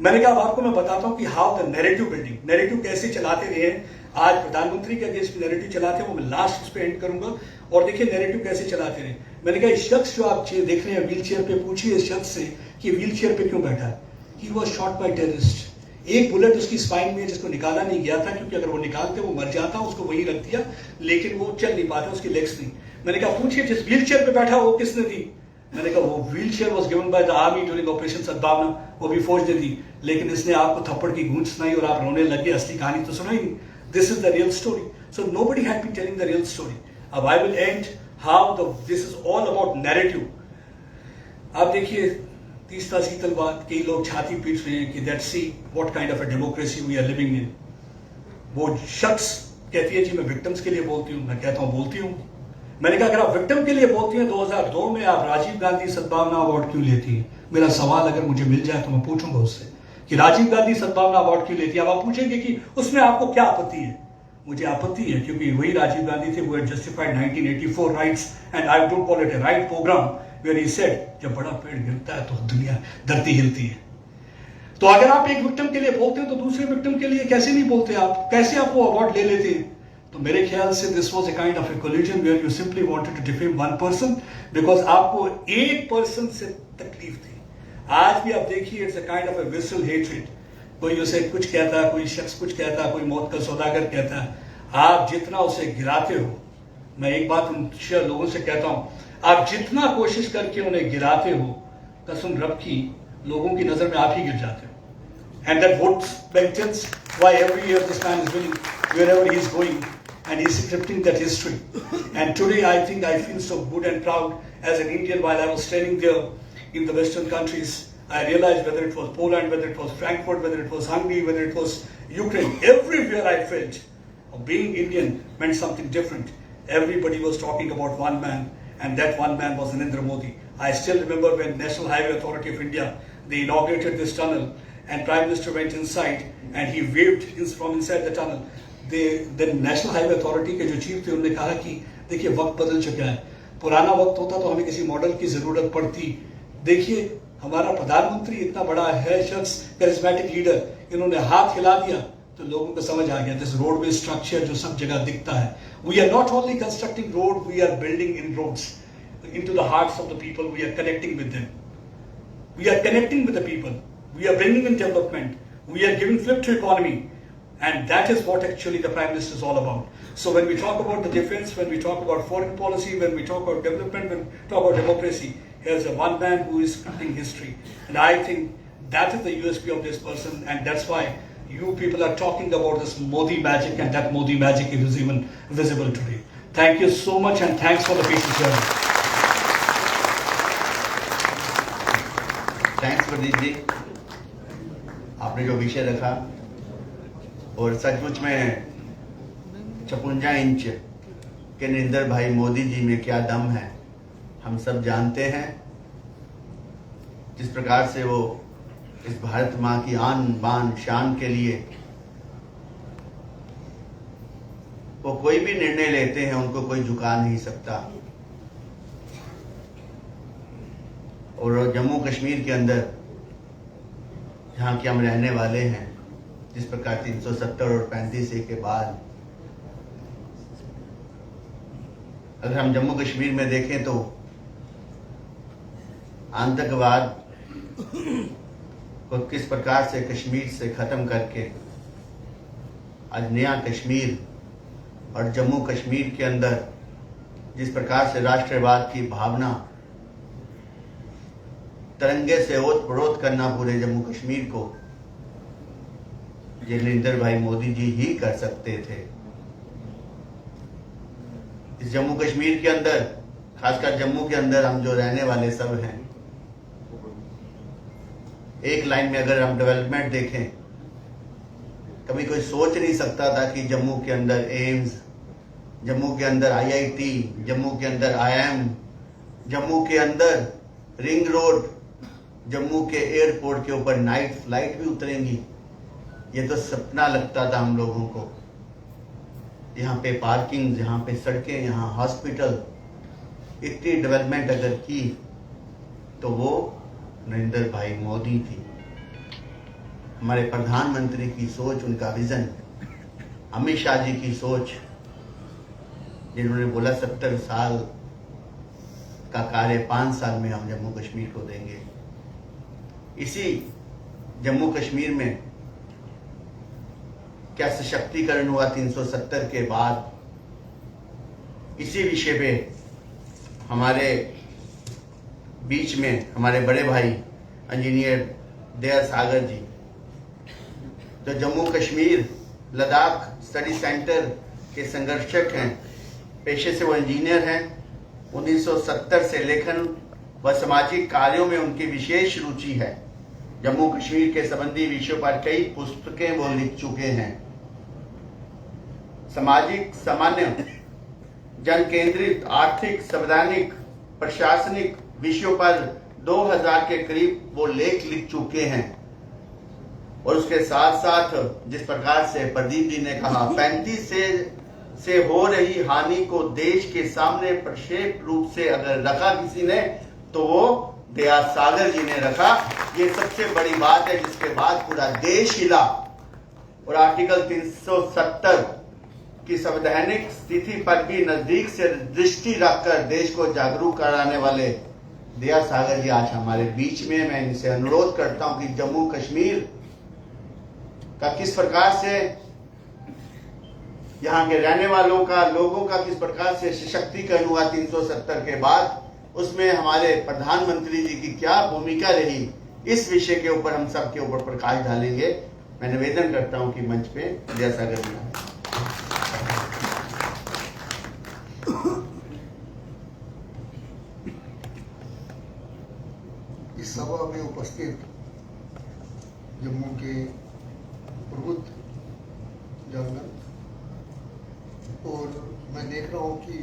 मैंने कहा अब आपको मैं बताता हूं कि how the narrative building, narrative कैसे चलाते रहे हैं। आज प्रधानमंत्री के अगेंस्ट नैरेटिव चलाते हैं, वो मैं लास्ट उस पर एंड करूंगा। और देखिए नैरेटिव कैसे चलाते रहे। मैंने कहा इस शख्स जो आप देख रहे हैं व्हील चेयर पे, पूछिए इस शख्स से कि व्हील चेयर पे क्यों बैठा है। He was shot bye terrorist, एक बुलेट उसकी स्पाइन में जिसको निकाला नहीं गया था, क्योंकि अगर वो निकालते वो मर जाता, उसको वहीं रख दिया, लेकिन वो चल नहीं पाता, उसकी लेग्स नहीं। मैंने कहा पूछिए जिस व्हील चेयर पे बैठा वो किसने दी। मैंने कहा वो wheel chair was given by the army during operation सद्भावना, वो भी फौज ने दी, लेकिन इसने आपको थप्पड़ की गूंज सुनाई और आप रोने लगे, असली कहानी तो सुनाई नहीं। This is the real story, so nobody had been telling the real story. अब I will end how this is all about narrative. आप देखिए तीसरा शीतल बात, कई लोग छाती पीट रहे हैं कि that see what kind of a democracy we are living in. वो शख्स कहती है जी मैं विक्टिम्स के लिए बोलती हूँ, मैं कहता हूँ बोलती हूँ। मैंने कहा अगर आप विक्टिम के लिए बोलती हैं 2002 में आप राजीव गांधी सद्भावना अवार्ड क्यों लेती है। मेरा सवाल अगर मुझे मिल जाए तो मैं पूछूंगा उससे कि राजीव गांधी सद्भावना अवार्ड क्यों लेती है। अब आप पूछेंगे कि उसमें आपको क्या आपत्ति है। मुझे आपत्ति है क्योंकि वही राजीव गांधी थे वो had justified 1984 riots and I don't call it a riot programme where he said जब बड़ा पेड़ गिरता है तो दुनिया धरती हिलती है। तो अगर आप एक विक्टिम के लिए बोलते हैं तो दूसरे विक्टिम के लिए कैसे नहीं बोलते आप, कैसे आप वो अवार्ड ले लेते हैं। तो मेरे ख्याल से this was a kind of a collision where you simply wanted to defame one person because आपको एक पर्सन से तकलीफ थी। आज भी आप देखिए it's a kind of A visceral hatred. कोई उसे कुछ कहता है, कोई शख्स कुछ कहता है, कोई मौत का सौदागर कहता है। आप जितना उसे गिराते हो, मैं एक बात उन लोगों से कहता हूं, आप जितना कोशिश करके उन्हें गिराते हो, कसम रब की लोगों की नजर में आप ही गिर जाते हो। And that votes maintains why every year this man is winning wherever he is going and he is scripting that history. And today I think I feel so good and proud as an Indian while I was training there in the Western countries. I realized whether it was Poland, whether it was Frankfurt, whether it was Hungary, whether it was Ukraine, everywhere I felt being Indian meant something different. Everybody was talking about one man and that one man was Narendra Modi. I still remember when National Highway Authority of India, they inaugurated this tunnel and Prime Minister went inside and he waved from inside the tunnel. The National Highway Authority के जो चीफ थे उन्होंने कहा कि देखिए वक्त बदल चुका है, पुराना वक्त होता तो हमें किसी मॉडल की जरूरत पड़ती। देखिए हमारा प्रधानमंत्री इतना बड़ा है शख्स, करिश्मेटिक लीडर, इन्होंने हाथ हिला दिया तो लोगों को समझ आ गया दिस रोडवे स्ट्रक्चर जो सब जगह दिखता है। We are not only constructing road, we are building in roads into the hearts of the people. We are connecting with them. We are connecting with the people. We are bringing in development. We are giving flip to economy. And that is what actually the Prime Minister is all about. So when we talk about the defense, when we talk about foreign policy, when we talk about development, when we talk about democracy, here's a one man who is scripting history. And I think that is the USP of this person. And that's why you people are talking about this Modi magic, and that Modi magic is even visible today. Thank you so much and thanks for the patience journey. Thanks Pradeep ji, आपने जो विषय रखा और सचमुच में 56 इंच के नरेंद्र भाई मोदी जी में क्या दम है हम सब जानते हैं। जिस प्रकार से वो इस भारत माँ की आन बान शान के लिए वो कोई भी निर्णय लेते हैं उनको कोई झुका नहीं सकता। और जम्मू कश्मीर के अंदर जहाँ के हम रहने वाले हैं, जिस प्रकार 370 और 35A के बाद अगर हम जम्मू कश्मीर में देखें तो आतंकवाद को किस प्रकार से कश्मीर से खत्म करके आज नया कश्मीर और जम्मू कश्मीर के अंदर जिस प्रकार से राष्ट्रवाद की भावना तिरंगे से ओत-प्रोत करना पूरे जम्मू कश्मीर को ये नरेंद्र भाई मोदी जी ही कर सकते थे। इस जम्मू कश्मीर के अंदर, खासकर जम्मू के अंदर हम जो रहने वाले सब हैं, एक लाइन में अगर हम डेवलपमेंट देखें, कभी कोई सोच नहीं सकता था कि जम्मू के अंदर एम्स, जम्मू के अंदर IIT, जम्मू के अंदर IIM, जम्मू के अंदर रिंग रोड, जम्मू के एयरपोर्ट के ऊपर नाइट फ्लाइट भी उतरेंगी। ये तो सपना लगता था हम लोगों को। यहाँ पे पार्किंग, यहाँ पे सड़कें, यहाँ हॉस्पिटल, इतनी डेवलपमेंट अगर की तो वो नरेंद्र भाई मोदी थी। हमारे प्रधानमंत्री की सोच, उनका विजन, अमित शाह जी की सोच, जिन्होंने बोला 70 साल का कार्य 5 साल में हम जम्मू कश्मीर को देंगे। इसी जम्मू कश्मीर में क्या सशक्तिकरण हुआ 370 के बाद, इसी विषय पे हमारे बीच में हमारे बड़े भाई इंजीनियर दया सागर जी, जो जम्मू कश्मीर लद्दाख स्टडी सेंटर के संरक्षक हैं, पेशे से वो इंजीनियर हैं। 1970 से लेखन व सामाजिक कार्यों में उनकी विशेष रुचि है। जम्मू कश्मीर के संबंधी विषयों पर कई पुस्तकें वो लिख चुके हैं। सामाजिक, सामान्य, जन केंद्रित, आर्थिक, संवैधानिक, प्रशासनिक विषयों पर 2000 के करीब वो लेख लिख चुके हैं। और उसके साथ साथ जिस प्रकार से प्रदीप जी ने कहा, 35 से हो रही हानि को देश के सामने प्रक्षेप रूप से अगर रखा किसी ने, तो वो दया सागर जी ने रखा। ये सबसे बड़ी बात है, जिसके बाद पूरा देश हिला। और आर्टिकल 370 की संवैधानिक स्थिति पर भी नजदीक से दृष्टि रखकर देश को जागरूक कराने वाले दया सागर जी आज हमारे बीच में। मैं इनसे अनुरोध करता हूं कि जम्मू कश्मीर का किस प्रकार से, यहाँ के रहने वालों का, लोगों का किस प्रकार से सशक्तिकरण हुआ 370 के बाद, उसमें हमारे प्रधानमंत्री जी की क्या भूमिका रही, इस विषय के ऊपर हम सब के ऊपर प्रकाश डालेंगे। मैं निवेदन करता हूं कि मंच पे दया सागर जी आए। इस सभा में उपस्थित जम्मू के प्रबुद्ध जनगण, और मैं देख रहा हूँ कि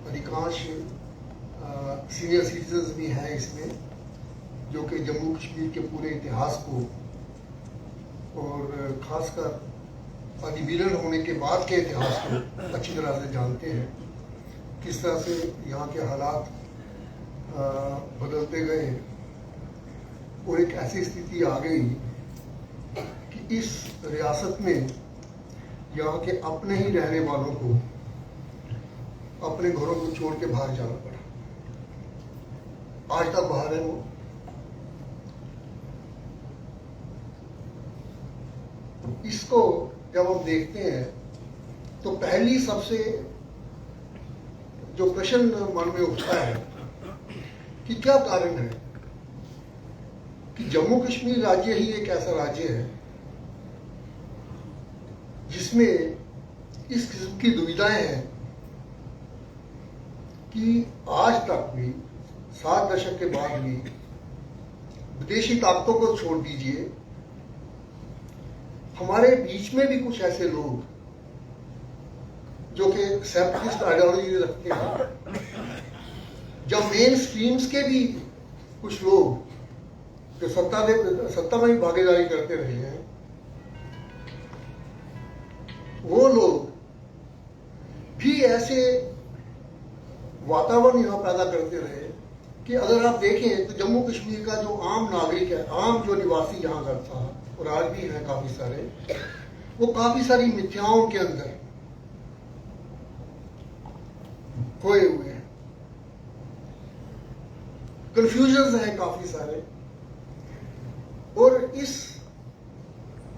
अधिकांश सीनियर सिटीजन्स भी हैं इसमें, जो कि जम्मू कश्मीर के पूरे इतिहास को और खासकर अधिविलीन होने के बाद के इतिहास को अच्छी तरह से जानते हैं। किस तरह से यहाँ के हालात बदलते गए और एक ऐसी स्थिति आ गई कि इस रियासत में यहाँ के अपने ही रहने वालों को अपने घरों को छोड़ के बाहर जाना पड़ा। आज तक बाहर है वो। इसको जब हम देखते हैं तो पहली सबसे जो प्रश्न मन में उठता है कि क्या कारण है कि जम्मू कश्मीर राज्य ही एक ऐसा राज्य है जिसमें इस किस्म की दुविधाएं हैं कि आज तक भी 7 दशक के बाद भी विदेशी ताकतों को छोड़ दीजिए, हमारे बीच में भी कुछ ऐसे लोग जो कि सेपरेटिस्ट आइडियोलॉजी रखते हैं, जब मेन स्ट्रीम्स के भी कुछ लोग जो सत्ता में भी भागीदारी करते रहे हैं, वो लोग भी ऐसे वातावरण यहाँ पैदा करते रहे कि अगर आप देखें तो जम्मू कश्मीर का जो आम नागरिक है, आम जो निवासी यहाँ का था और आज भी हैं काफी सारे, वो काफी सारी मिथ्याओं के अंदर खोए हुए हैं, कंफ्यूजन्स हैं काफी सारे, और इस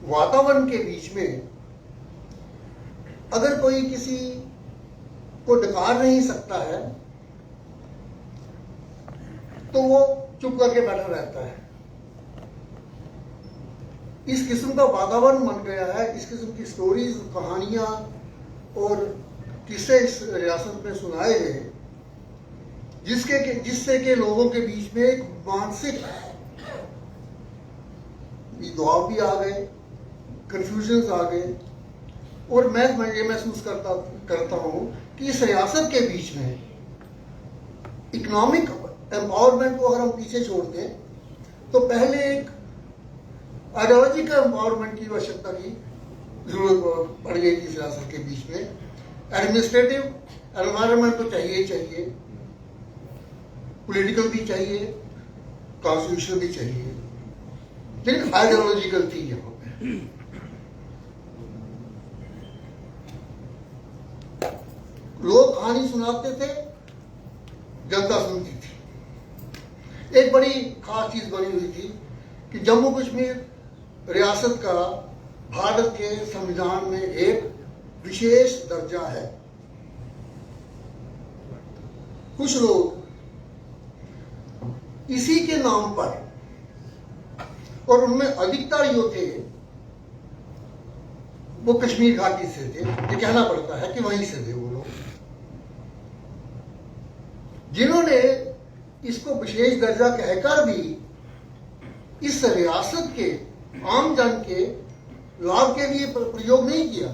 वातावरण के बीच में अगर कोई किसी को डकार नहीं सकता है तो वो चुप करके बैठा रहता है। इस किस्म का वातावरण बन गया है, इस किस्म की स्टोरीज, कहानियां और किस्से इस रियासत में सुनाए गए, जिससे के लोगों के बीच में एक मानसिक दबाव भी आ गए, कंफ्यूजन्स आ गए। और मैं ये महसूस करता हूं कि इस रियासत के बीच में इकोनॉमिक एम्पावरमेंट को अगर हम पीछे छोड़ दें तो पहले एक आइडियोलॉजिकल एम्पावरमेंट की आवश्यकता की जरूरत पड़ गई थी इस रियासत के बीच में। एडमिनिस्ट्रेटिव एनवायरनमेंट तो चाहिए, पॉलिटिकल भी चाहिए, कॉन्स्टिट्यूशन भी चाहिए, लेकिन आइडियोलॉजिकल थी यहाँ पे। लोग कहानी सुनाते थे, जनता सुनती थी। एक बड़ी खास चीज बनी हुई थी कि जम्मू कश्मीर रियासत का भारत के संविधान में एक विशेष दर्जा है। कुछ लोग इसी के नाम पर, और उनमें अधिकतर जो थे वो कश्मीर घाटी से थे, ये कहना पड़ता है कि वहीं से थे वो लोग, जिन्होंने इसको विशेष दर्जा कहकर भी इस रियासत के आम जन के लाभ के लिए प्रयोग नहीं किया,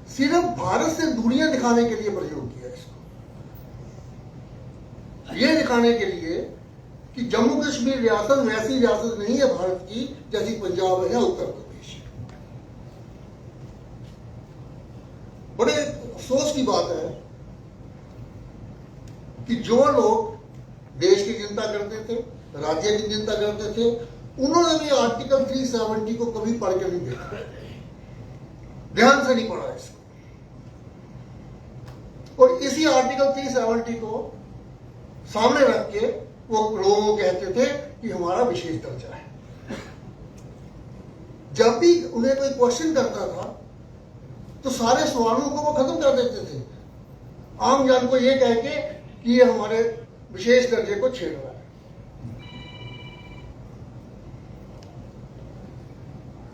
सिर्फ भारत से दूरियां दिखाने के लिए प्रयोग किया इसको, ये दिखाने के लिए कि जम्मू कश्मीर रियासत वैसी रियासत नहीं है भारत की जैसी पंजाब है या उत्तर प्रदेश। बड़े अफसोस की बात है कि जो लोग देश की चिंता करते थे, राज्य की चिंता करते थे, उन्होंने भी आर्टिकल 370 को कभी पढ़ के नहीं देखा, ध्यान से नहीं पढ़ा इसको। और इसी आर्टिकल 370 को सामने रख के वो लोगों को कहते थे कि हमारा विशेष दर्जा है। जब भी उन्हें कोई क्वेश्चन करता था तो सारे सवालों को वो खत्म कर देते थे, आम जन को ये कह के कि ये हमारे विशेष दर्जे को छेड़ रहा है।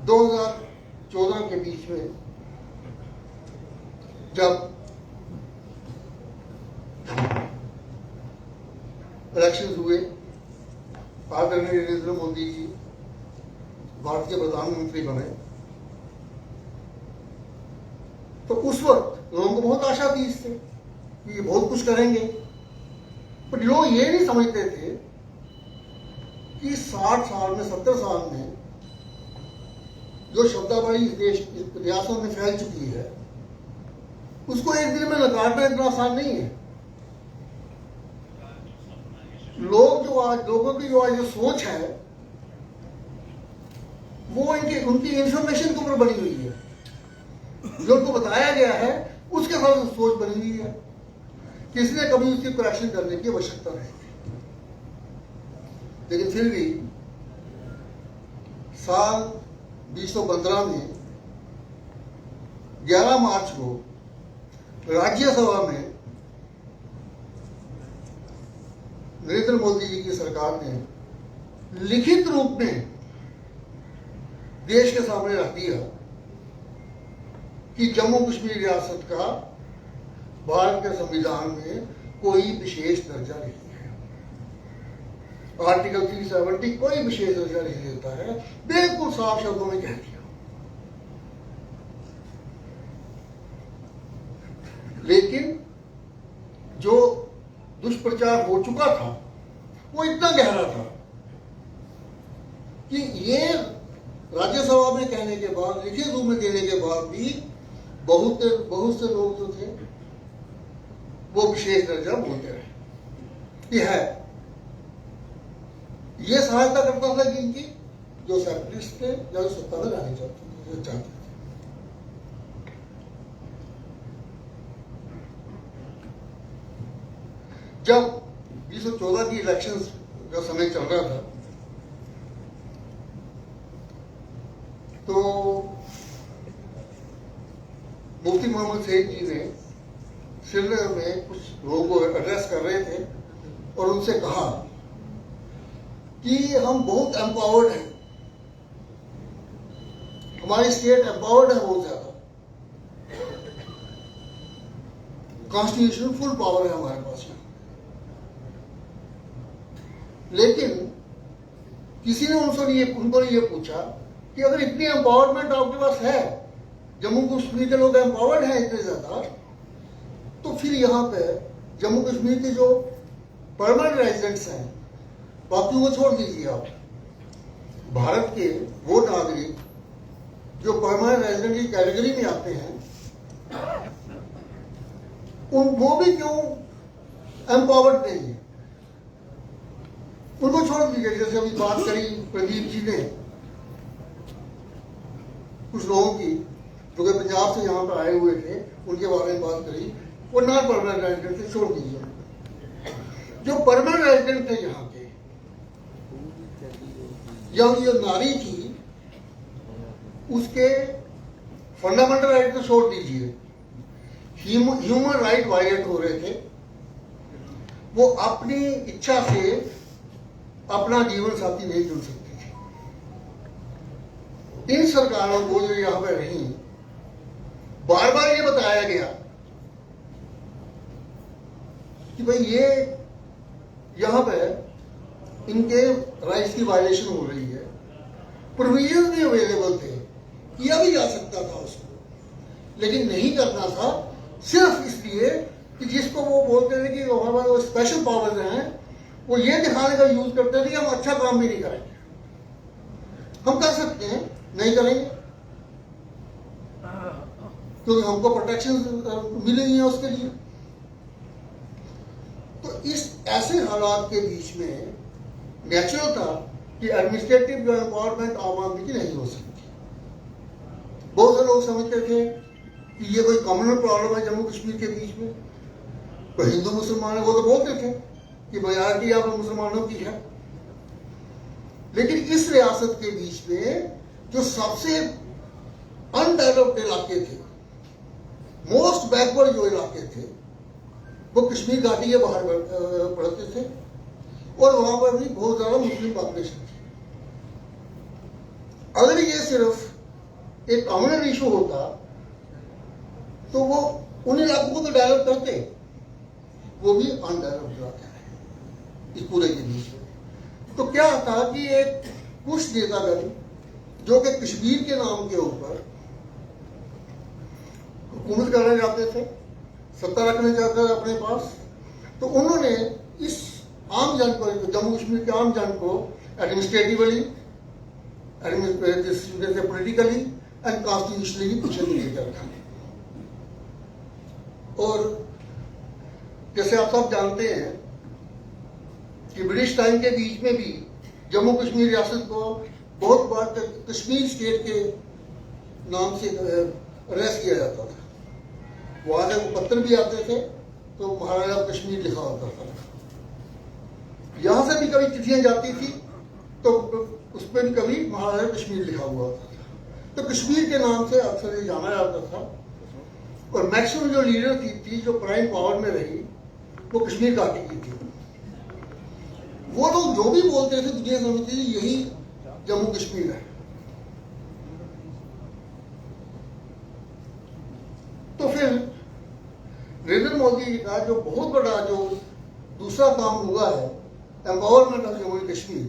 दो 2014 के बीच में जब इलेक्शन हुए, आदरणीय नरेंद्र मोदी जी भारत के प्रधानमंत्री बने, तो उस वक्त लोगों को बहुत आशा थी इससे कि ये बहुत कुछ करेंगे, पर लोग ये नहीं समझते थे कि 60 साल में 70 साल में जो शब्दावली इस देश रियासत में फैल चुकी है उसको एक दिन में नकारना इतना आसान नहीं है। लोगों की जो आज जो सोच है वो उनकी इंफॉर्मेशन के ऊपर बनी हुई है, जो उनको बताया गया है उसके साथ सोच बनी हुई है, किसने कभी उसकी करेक्शन करने की आवश्यकता नहीं। लेकिन फिर भी साल 2015 में 11 मार्च को राज्यसभा में नरेंद्र मोदी जी की सरकार ने लिखित रूप में देश के सामने रख दिया कि जम्मू कश्मीर रियासत का भारत के संविधान में कोई विशेष दर्जा नहीं है। आर्टिकल 370 कोई विशेष दर्जा नहीं देता है, बिल्कुल साफ शब्दों में कह दिया। लेकिन जो दुष्प्रचार हो चुका था वो इतना गहरा था कि ये राज्यसभा में कहने के बाद, लिखित रूप में देने के बाद भी बहुत से लोग जो थे वो विशेष दर्जा बोलते रहे। ये है, ये सहायता करता था कि इनकी जो सेपरेटिस्ट थे या जो सत्ता में रहना चाहते थे। जब 2014 की इलेक्शंस का समय चल रहा था तो मुफ्ती मोहम्मद सईद जी ने श्रीनगर में कुछ लोगों को एड्रेस कर रहे थे और उनसे कहा कि हम बहुत एम्पावर्ड हैं, हमारी स्टेट एम्पावर्ड है बहुत ज्यादा, कॉन्स्टिट्यूशनल फुल पावर है हमारे पास में। लेकिन किसी ने उनको ये पूछा कि अगर इतनी एम्पावरमेंट आपके पास है, जम्मू कश्मीर के लोग एम्पावर्ड हैं इतने ज्यादा, तो फिर यहाँ पे जम्मू कश्मीर के जो परमानेंट रेजिडेंट्स हैं बाकी को छोड़ दीजिए आप, भारत के वो नागरिक जो परमानेंट रेजिडेंट की कैटेगरी में आते हैं वो भी क्यों एम्पावर्ड नहीं है, उनको छोड़ दीजिए। जैसे अभी बात करी प्रदीप जी ने कुछ लोगों की जो कि पंजाब से यहाँ पर आए हुए थे उनके बारे में बात करी, वो नॉन परमानेंट रेजिडेंट थे, छोड़ दीजिए। जो परमानेंट रेजिडेंट थे यहाँ के, या जो नारी थी उसके फंडामेंटल राइट तो छोड़ दीजिए, ह्यूमन राइट वायलेट हो रहे थे, वो अपनी इच्छा से अपना जीवन साथी नहीं चुन सकती थी। इन सरकारों को जो यहां पर रही, बार बार ये बताया गया कि भाई ये यहां पर इनके राइट्स की वायलेशन हो रही है, प्रोविजन भी अवेलेबल थे, किया भी जा सकता था उसको, लेकिन नहीं करना था सिर्फ इसलिए कि जिसको वो बोलते थे कि हमारे पास वो स्पेशल पावर्स हैं, वो ये दिखाने का यूज करते थे कि हम अच्छा काम भी नहीं करेंगे, हम कर सकते हैं नहीं करेंगे क्योंकि हमको प्रोटेक्शन मिलेगी है उसके लिए। तो इस ऐसे हालात के बीच में नेचुरल था कि एडमिनिस्ट्रेटिव जो एम्पावरमेंट आम आदमी की नहीं हो सकती। बहुत से लोग समझते थे कि ये कोई कॉमनल प्रॉब्लम है जम्मू कश्मीर के बीच में, कोई हिंदू मुसलमान है वो तो बोलते थे कि मेजॉरिटी यहाँ पर मुसलमानों की है, लेकिन इस रियासत के बीच में जो सबसे अनडेवलप्ड इलाके थे, मोस्ट बैकवर्ड जो इलाके थे, वो कश्मीर घाटी के बाहर पड़ते थे और वहां पर भी बहुत ज्यादा मुस्लिम पॉपुलेशन थी। अगर ये सिर्फ एक कम्युनल इशू होता तो वो उन इलाकों को तो डेवलप करते, वो भी अनडेवलप्ड इलाका है इस पूरे के बीच में। तो क्या था कि एक कुछ नेतागण जो कि कश्मीर के नाम के ऊपर हुकूमत करना चाहते थे, सत्ता रखना चाहते थे अपने पास, तो उन्होंने इस आम जन को, जम्मू कश्मीर के आम जन को एडमिनिस्ट्रेटिवली, पॉलिटिकली एंड कॉन्स्टिट्यूशनली पीछे लेकर रखा। और जैसे आप सब जानते हैं कि ब्रिटिश टाइम के बीच में भी जम्मू कश्मीर रियासत को बहुत बार कश्मीर स्टेट के नाम से अरेस्ट किया जाता था। वहां से पत्र भी आते थे तो महाराजा कश्मीर लिखा होता था, यहां से भी कभी चिट्ठियां जाती थी तो उस पर भी कभी महाराजा कश्मीर लिखा हुआ होता था। तो कश्मीर के नाम से अक्सर ये जाना जाता था। और मैक्सिमम जो लीडर थी जो प्राइम पावर में रही, वो कश्मीर घाटी की थी। वो लोग जो भी बोलते थे दुनिया समझती थी यही जम्मू कश्मीर है। तो फिर नरेंद्र मोदी जी का जो बहुत बड़ा जो दूसरा काम हुआ है, empowerment of Jammu and Kashmir,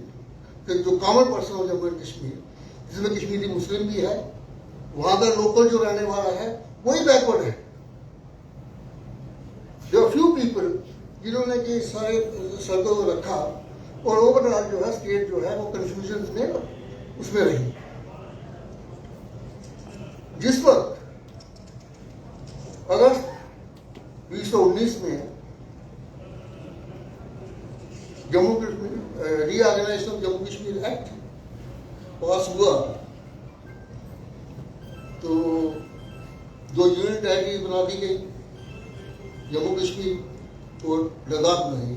जो common person of Jammu and Kashmir, जिसमें कश्मीरी मुस्लिम भी है, वहां का लोकल जो रहने वाला है वही बैकवर्ड है। जो फ्यू पीपल जिन्होंने कि सारे शर्तों को रखा और ओवरऑल जो है स्टेट जो है वो कंफ्यूजन में उसमें रही। जिस वक्त अगस्त 2019 में Jammu Kashmir reorganisation of Jammu Kashmir act pass हुआ, तो जो यूनियन टेरिटरी बना दी गई जम्मू कश्मीर, और लद्दाख में है।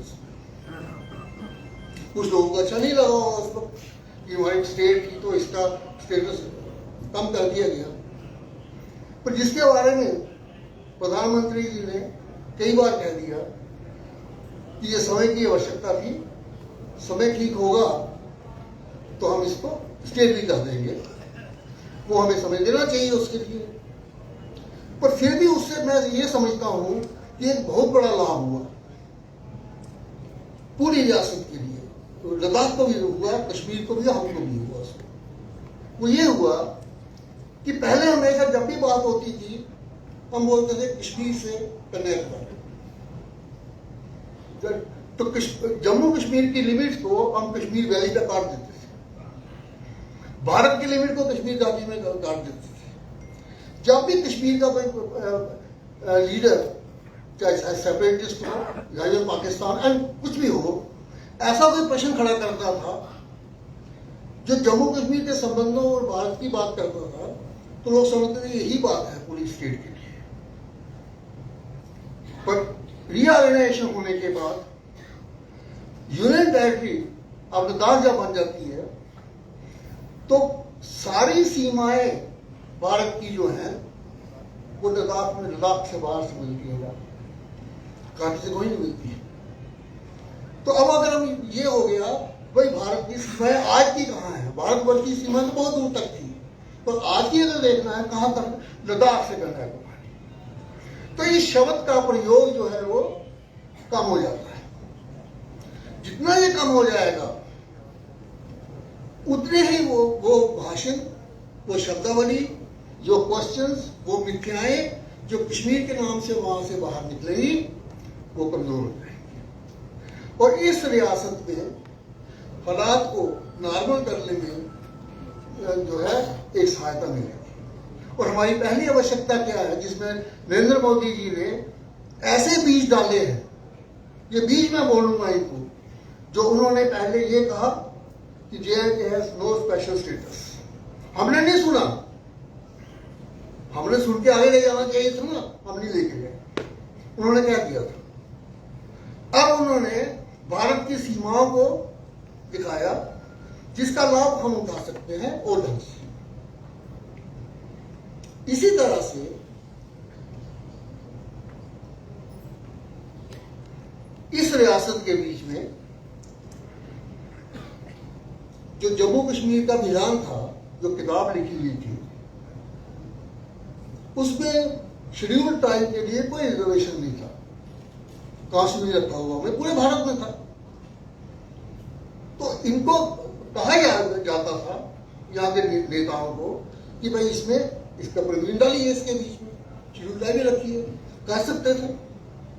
कुछ लोगों को अच्छा नहीं लगा होगा उस वक्त कि हमारी स्टेट की तो इसका स्टेटस कम कर दिया गया, पर जिसके बारे में प्रधानमंत्री जी ने कई बार कह दिया कि ये समय की आवश्यकता थी, समय ठीक होगा तो हम इसको स्टेट भी कर देंगे, वो हमें समय देना चाहिए उसके लिए। पर फिर भी उससे मैं ये समझता हूं कि एक बहुत बड़ा लाभ हुआ पूरी रियासत के लिए, तो लद्दाख को भी हुआ, कश्मीर को भी, हमको भी हुआ। वो ये हुआ कि पहले हमेशा जब भी बात होती थी हम बोलते थे कश्मीर से कन्याकुमारी, तो जम्मू कश्मीर की लिमिट्स को हम कश्मीर वैली तक काट देते थे, भारत की लिमिट को कश्मीर घाटी में काट देते थे। जब भी कश्मीर का कोई लीडर, चाहे सेपरेटिस्ट हो या पाकिस्तान एंड कुछ भी हो, ऐसा कोई प्रश्न खड़ा करता था जो जम्मू कश्मीर के संबंधों और भारत की बात करता था, तो लोग समझते थे यही बात है पूरी स्टेट के लिए। पर रीऑर्गेनाइजेशन होने के बाद यूनियन टेरिटरी अब लद्दाख जब बन जाती है तो सारी सीमाएं भारत की जो हैं वो लद्दाख से बाहर से मिलती है, घाटी से कोई नहीं मिलती है। तो अब अगर हम ये हो गया भाई भारत की सीमाएं आज की कहाँ है, भारतवर्ष की सीमा तो बहुत दूर तक थी, तो आज की अगर देखना है कहाँ तक, लद्दाख से कन्याकुमारी, तो इस शब्द का प्रयोग जो है वो कम हो जाता है। जितना ये कम हो जाएगा उतने ही वो भाषण, वो शब्दावली, जो क्वेश्चंस, वो मिथ्याएं जो कश्मीर के नाम से वहां से बाहर निकलेगी वो कमजोर हो जाएंगी और इस रियासत में हालात को नॉर्मल करने में जो है एक सहायता मिलेगी। और हमारी पहली आवश्यकता क्या है, जिसमें नरेंद्र मोदी जी ने ऐसे बीज डाले हैं, ये बीज मैं बोलूंगा इनको, जो उन्होंने पहले ये कहा कि JNK has no special status. हमने नहीं सुना, हमने सुन के आगे ले जाना चाहिए था ना, हम नहीं लेके गए, उन्होंने क्या किया था। अब उन्होंने भारत की सीमाओं को दिखाया जिसका लाभ हम उठा सकते हैं और ढंग से। इसी तरह से इस रियासत के बीच में जो जम्मू कश्मीर का विधान था, जो किताब लिखी हुई थी, उसमें शेड्यूल ट्राइब के लिए कोई रिजर्वेशन नहीं था, कश्मीर रखा हुआ में पूरे भारत में था। तो इनको कहा जाता था यहाँ के नेताओं को कि भाई इसमें इसका प्रोविजन डालिए, इसके बीच में शेड्यूल ट्राइब भी रखिए, कह सकते थे,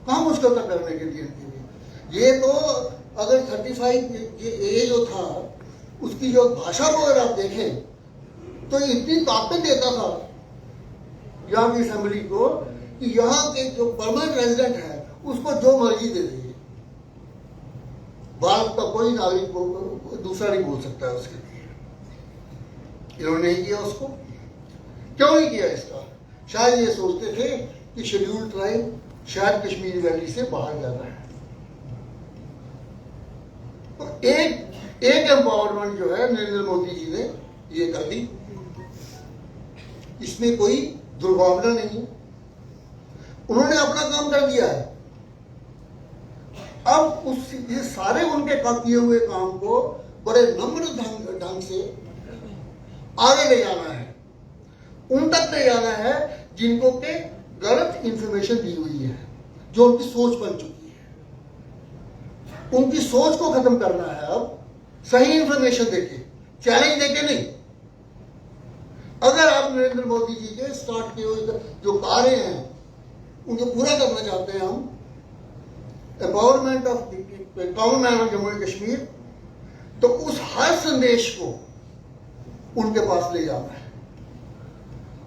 कहाँ मुश्किल था करने के लिए। ये तो अगर 35 ये जो था उसकी जो भाषा को अगर आप देखें तो इतनी ताकत देता था यहाँ की असेंबली को कि यहाँ के जो परमानेंट रेजिडेंट है उसको जो मर्जी दे दीजिए, भारत का कोई नागरिक दूसरा नहीं बोल सकता है उसके लिए। इन्होंने नहीं किया उसको। क्यों नहीं किया इसका? शायद ये सोचते थे कि शेड्यूल ट्राइब शायद कश्मीर वैली से बाहर जाना है। तो एक एम्पावरमेंट जो है नरेंद्र मोदी जी ने ये कर दी, इसमें कोई दुर्भावना नहीं, उन्होंने अपना काम कर दिया है। अब ये सारे उनके किए हुए काम को बड़े नम्र ढंग से आगे ले जाना है, उन तक ले जाना है जिनको के गलत इंफॉर्मेशन दी हुई है, जो उनकी सोच बन चुकी है। उनकी सोच को खत्म करना है। अब सही इंफॉर्मेशन देके, चैलेंज देके नहीं। अगर आप नरेंद्र मोदी जी के स्टार्ट किए हुए जो कार्य हैं उनको पूरा करना चाहते हैं, हम empowerment of common man of Jammu and Kashmir, तो उस हर संदेश को उनके पास ले जाना है।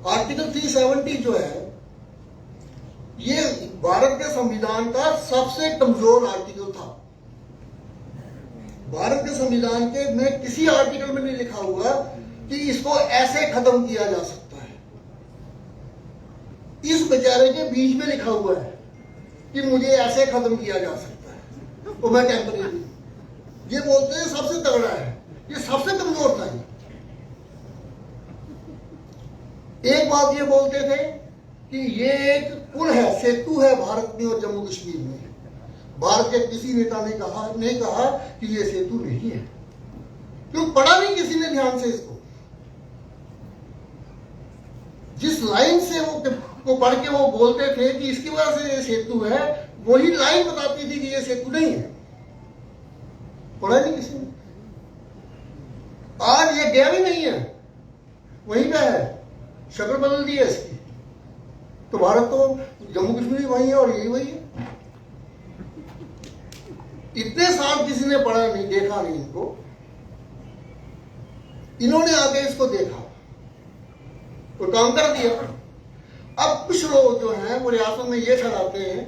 आर्टिकल 370 जो है ये भारत के संविधान का सबसे कमजोर आर्टिकल था। भारत के संविधान के में किसी आर्टिकल में नहीं लिखा हुआ कि इसको ऐसे खत्म किया जा सकता है। इस बेचारे के बीच में लिखा हुआ है कि मुझे ऐसे खत्म किया जा सकता है, तो मैं टेम्परेरी। ये बोलते हैं सबसे तगड़ा है, ये सबसे कमजोर था। एक बात ये बोलते थे कि ये एक पुल है, सेतु है भारत में और जम्मू कश्मीर में। भारत के किसी नेता ने नहीं कहा कि ये सेतु नहीं है, क्यों पढ़ा नहीं किसी ने ध्यान से इसको। जिस लाइन से वो पढ़ के वो बोलते थे कि इसकी वजह से ये सेतु है, वही लाइन बताती थी कि ये सेतु नहीं है। पढ़ा नहीं किसी ने। आज ये गया भी नहीं है, वहीं पे है, शक्ल बदल दी है इसकी। तो भारत तो जम्मू कश्मीर वही है और यही वही है। इतने साल किसी ने पढ़ा नहीं, देखा नहीं इनको, इन्होंने आके इसको देखा और काम कर दिया। अब कुछ लोग जो हैं वो रियासत में ये ठहराते हैं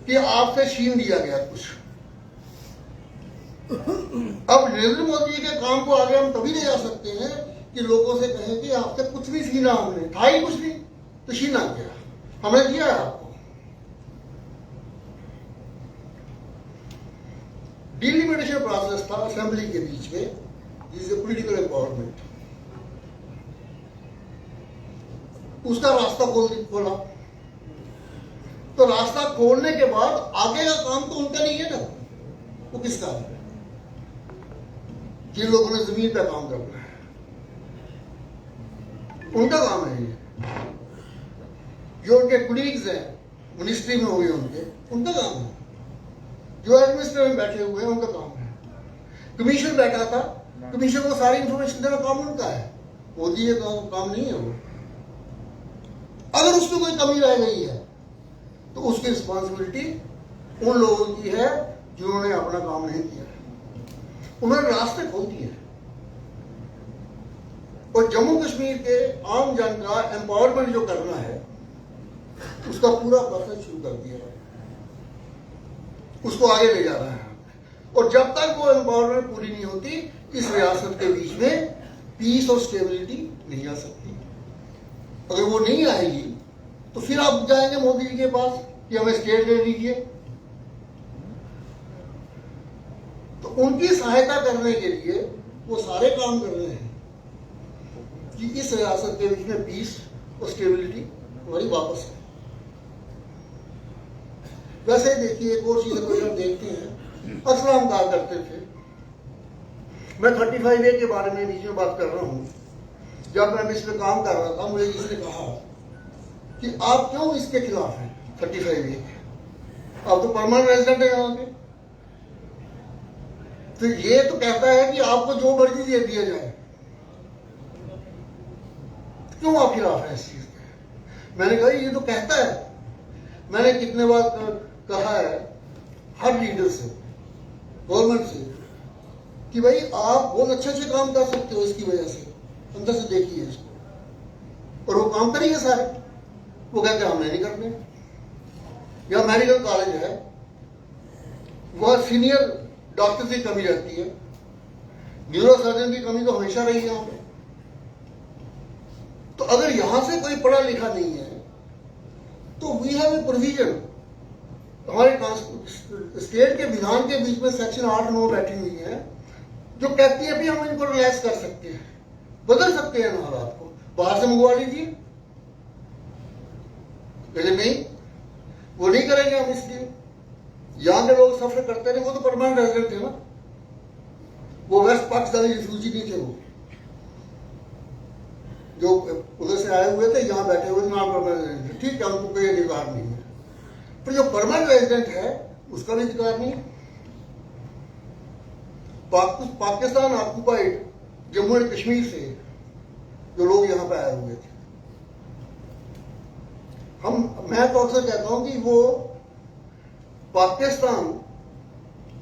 कि आपसे छीन दिया गया कुछ। अब नरेंद्र मोदी जी के काम को आगे हम तभी ले जा सकते हैं कि लोगों से कहें कि आपसे कुछ भी छीना हमने, था ही कुछ नहीं, तो छीना गया, हमने दिया है आपको। डिलिमिटेशन प्रोसेस था असेंबली के बीच में, जिसे पॉलिटिकल एम्पावरमेंट, उसका रास्ता खोला। तो रास्ता खोलने के बाद आगे का काम तो उनका नहीं है ना, वो किसका है? जिन लोगों ने जमीन पर काम करना है उनका काम है ये। जो उनके कुलीग्स हैं मिनिस्ट्री में हुए उनका काम है। जो एडमिनिस्ट्रेटर में बैठे हुए हैं उनका काम है। कमीशन बैठा था, कमीशन को सारी इंफॉर्मेशन देना काम उनका है, मोदी का काम नहीं है वो। अगर उसमें कोई कमी रह गई है तो उसकी रिस्पॉन्सिबिलिटी उन लोगों की है जिन्होंने अपना काम नहीं किया। उन्होंने रास्ते खोल दिए और जम्मू कश्मीर के आम जन का एम्पावरमेंट जो करना है उसका पूरा प्रोसेस शुरू कर दिया है, उसको आगे ले जा रहा है। और जब तक वो एम्पावरमेंट पूरी नहीं होती, इस रियासत के बीच में पीस और स्टेबिलिटी नहीं आ सकती। अगर वो नहीं आएगी तो फिर आप जाएंगे मोदी जी के पास कि हमें स्टेट ले लीजिए। तो उनकी सहायता करने के लिए वो सारे काम कर रहे हैं कि इस रियासत के बीच में पीस और स्टेबिलिटी हमारी वापस है। वैसे देखिए एक और चीज हम देखते हैं, अक्सर हम कहा करते थे, मैं 35A के बारे में बीच में बात कर रहा हूं। जब मैं इस पे काम कर रहा था, मुझे किसी ने कहा कि आप क्यों इसके खिलाफ हैं 35A के, आप तो परमानेंट रेजिडेंट है यहाँ पे। तो ये तो कहता है कि आपको जो मर्जी दे दिया जाए, क्यों आप खिलाफ हैं इस चीज के? मैंने कहा ये तो कहता है। मैंने कितने बार कहा है हर लीडर से, गवर्नमेंट से, कि भाई आप बहुत अच्छे अच्छे काम कर सकते हो इसकी वजह से, अंदर से देखिए इसको। और वो काम करेंगे सारे। वो कहते हैं हमने नहीं करने। या मेडिकल कॉलेज है, वह सीनियर डॉक्टर की कमी रहती है, न्यूरो सर्जन की कमी तो हमेशा रही है यहाँ पे। तो अगर यहां से कोई पढ़ा लिखा नहीं है तो वी हैव ए प्रोविजन। हमारे स्टेट के विधान के बीच में सेक्शन 8-9 बैठी हुई है जो कहती है भी हम इनको रिलैक्स कर सकते हैं, बदल सकते हैं हालात को, बाहर से मंगवा लीजिए। कहते नहीं, वो नहीं करेंगे हम, इसलिए यहां के लोग सफर करते रहे। वो तो परमानेंट रेजिडेंट थे ना, वो वेस्ट पाकिस्तानी रिफ्यूजी नहीं थे, वो जो उधर से आए हुए थे, यहां बैठे हुए नाम परमानेंट। ठीक है, उनको कोई अधिकार नहीं है, पर जो परमानेंट रेजिडेंट है उसका भी अधिकार नहीं। पाकिस्तान ऑक्युपाइड जम्मू एंड कश्मीर से जो लोग यहां पे आए हुए थे, मैं तो अक्सर कहता हूं कि वो पाकिस्तान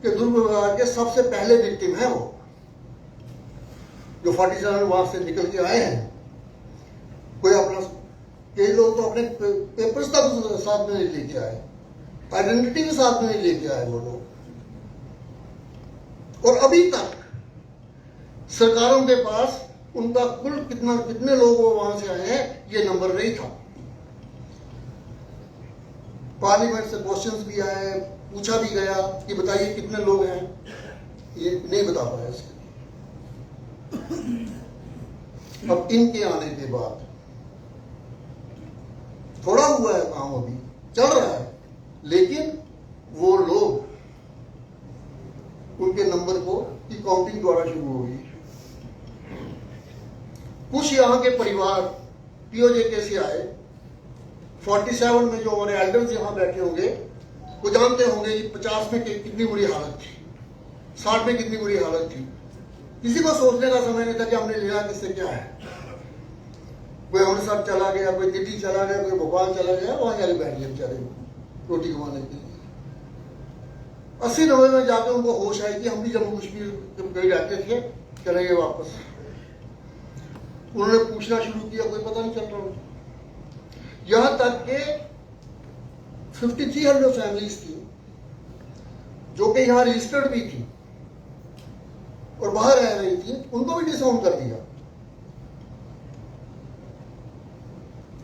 के दुर्व्यवहार के सबसे पहले विक्टिम है। वो जो 47 वहां से निकल के आए हैं, कोई अपना, कई लोग तो अपने पेपर्स तक साथ में नहीं लेके आए, आइडेंटिटी भी साथ में नहीं लेके आए वो लोग। और अभी तक सरकारों के पास उनका कुल कितने लोग वो वहां से आए हैं ये नंबर नहीं था। पार्लियामेंट से क्वेश्चंस भी आए, पूछा भी गया कि बताइए कितने लोग हैं, ये नहीं बता पाया इसके। अब इनके आने के बाद थोड़ा हुआ है काम, अभी चल रहा है, लेकिन वो लोग उनके नंबर को की काउंटिंग द्वारा शुरू होगी। कुछ यहाँ के परिवार पीओजे से आए, 47 में जो हमारे एल्डर्स यहाँ बैठे होंगे वो जानते होंगे कि 50 में कितनी बुरी हालत थी, 60 में कितनी बुरी हालत थी। किसी को सोचने का समय नहीं था कि हमने लेना किससे क्या है। कोई अमृतसर चला गया, कोई दिल्ली चला गया, कोई भोपाल चला गया, वहां जाके बैठ गए बेचारे रोटी कमाने के लिए। 80-90 में जाकर उनको होश आई कि हम भी जम्मू कश्मीर कहीं रहते थे, चलेंगे वापस। उन्होंने पूछना शुरू किया, कोई पता नहीं चल रहा। यहां तक के 5300 फैमिलीज थी जो कि यहां रजिस्टर्ड भी थी और बाहर रह रही थी, उनको भी डिसआउंड कर दिया।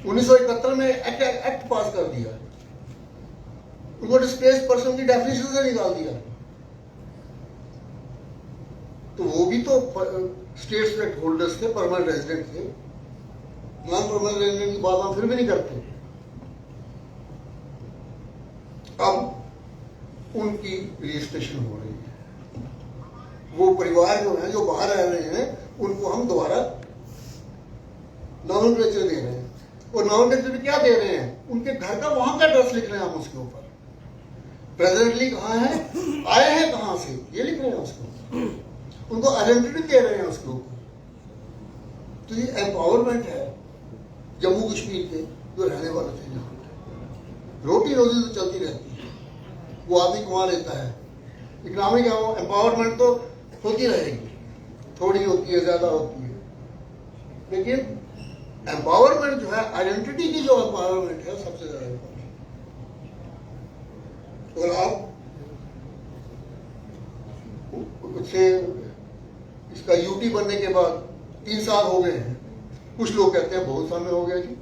1971 में एक्ट पास कर दिया, उनको डिस्प्लेस्ड पर्सन की डेफिनेशन से निकाल दिया। तो वो भी तो स्टेट स्टेट होल्डर्स थे, परमानेंट रेजिडेंट थे। नॉन परमानेंट रेजिडेंट की बात हम फिर भी नहीं करते। अब उनकी रजिस्ट्रेशन हो रही है। वो परिवार जो है, जो बाहर रह रहे हैं, उनको हम दोबारा नॉमेनक्लेचर दे रहे हैं। और नॉमेनक्लेचर क्या दे रहे हैं? उनके घर का वहां का एड्रेस लिख रहे हैं हम उसके ऊपर। प्रेजेंटली कहाँ है, आए हैं कहां से, ये लिख रहे हैं उसको। उनको आइडेंटिटी दे रहे हैं उसके ऊपर। तो ये एम्पावरमेंट है जम्मू कश्मीर के जो रहने वाले थे। यहाँ रोटी रोजी तो चलती रहती है, वो आदमी कमा लेता है। इकोनॉमिक एम्पावरमेंट तो होती रहेगी, थोड़ी होती है, ज्यादा होती है, लेकिन एम्पावरमेंट जो है, आइडेंटिटी की जो एम्पावरमेंट है, सबसे ज्यादा इम्पोर्टेंट। और आप उससे इसका यूटी बनने के बाद 3 साल हो गए हैं। कुछ लोग कहते हैं बहुत समय हो गया जी,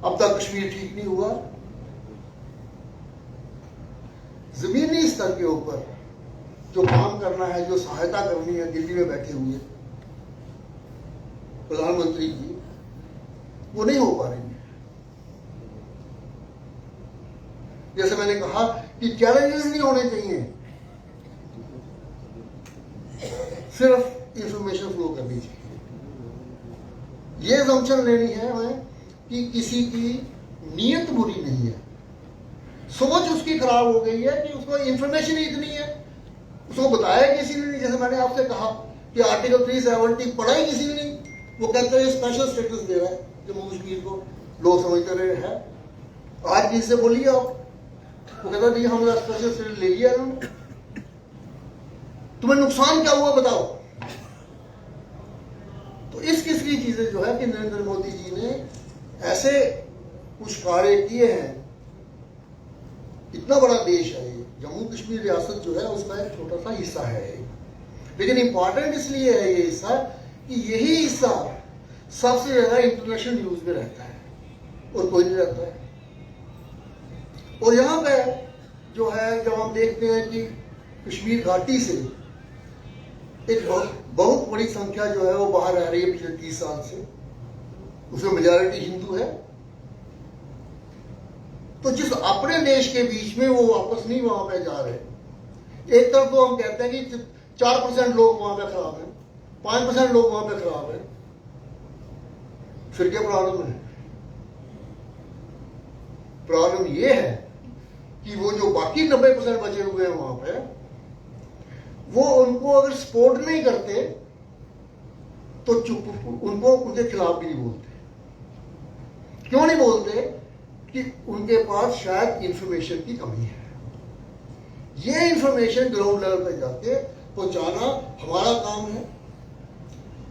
अब तक कश्मीर ठीक नहीं हुआ। जमीनी स्तर के ऊपर जो काम करना है, जो सहायता करनी है दिल्ली में बैठे हुए प्रधानमंत्री जी, वो नहीं हो पा रही है। जैसे मैंने कहा कि चैलेंजेस नहीं होने चाहिए, सिर्फ इंफॉर्मेशन फ्लो करनी चाहिए। ये असम्पशन लेनी है हमें कि किसी की नीयत बुरी नहीं है, सोच उसकी खराब हो गई है कि उसको इंफॉर्मेशन ही इतनी है, उसको बताया किसी ने नहीं। जैसे मैंने आपसे कहा कि आर्टिकल 370 पढ़ा ही किसी ने नहीं। वो कहते हैं स्पेशल स्टेटस दे रहा है जम्मू कश्मीर को, लोग समझते रहे हैं। आज किसी से बोलिए आप, वो कहता नहीं हमने स्पेशल स्टेटस ले लिया उन्होंने। तुम्हें नुकसान क्या हुआ बताओ। तो इस किस्म की चीजें जो है कि नरेंद्र मोदी जी ने ऐसे कुछ कार्य किए हैं। इतना बड़ा देश है ये, जम्मू कश्मीर रियासत जो है उसका एक छोटा सा हिस्सा है, लेकिन इंपॉर्टेंट इसलिए है ये हिस्सा कि यही हिस्सा सबसे ज्यादा इंटरनेशनल न्यूज में रहता है और कोई नहीं रहता है। और यहाँ पे जो है, जब हम देखते हैं कि कश्मीर घाटी से एक बहुत बड़ी संख्या जो है वो बाहर रह रही है पिछले 30 साल से, उसमें मेजॉरिटी हिंदू है। तो जिस अपने देश के बीच में वो वापस नहीं वहां पे जा रहे। एक तरफ तो हम कहते हैं कि 4% लोग वहां पे खराब हैं, 5% लोग वहां पे खराब हैं, फिर क्या प्रॉब्लम है? प्रॉब्लम ये है कि वो जो बाकी 90% बचे हुए हैं वहां पे, वो उनको अगर सपोर्ट नहीं करते तो चुप, उनको उनके खिलाफ भी नहीं बोलते। क्यों नहीं बोलते? कि उनके पास शायद इंफॉर्मेशन की कमी है। ये इंफॉर्मेशन ग्राउंड लेवल पे जाके पहुंचाना हमारा काम है,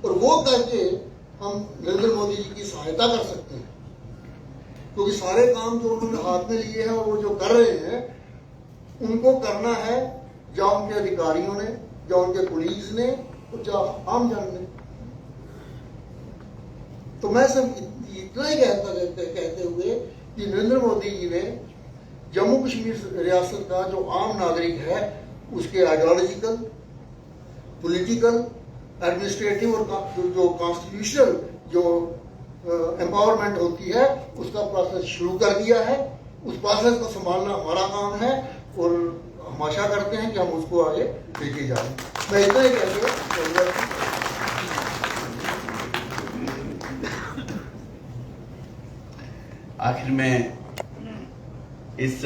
और वो करके हम नरेंद्र मोदी जी की सहायता कर सकते हैं। क्योंकि सारे काम जो उन्होंने हाथ में लिए हैं और वो जो कर रहे हैं, उनको करना है या उनके अधिकारियों ने, या उनके पुलिस ने, और या आम जन ने। तो मैं सिर्फ इतना ही कहते हुए कि नरेंद्र मोदी जी ने जम्मू कश्मीर रियासत का जो आम नागरिक है उसके आइडियोलॉजिकल, पॉलिटिकल, एडमिनिस्ट्रेटिव और जो कॉन्स्टिट्यूशनल जो एम्पावरमेंट होती है उसका प्रोसेस शुरू कर दिया है। उस प्रोसेस को संभालना हमारा काम है और हम आशा करते हैं कि हम उसको आगे लेके जाएं। मैं इतना ही कहूँगा। आखिर में इस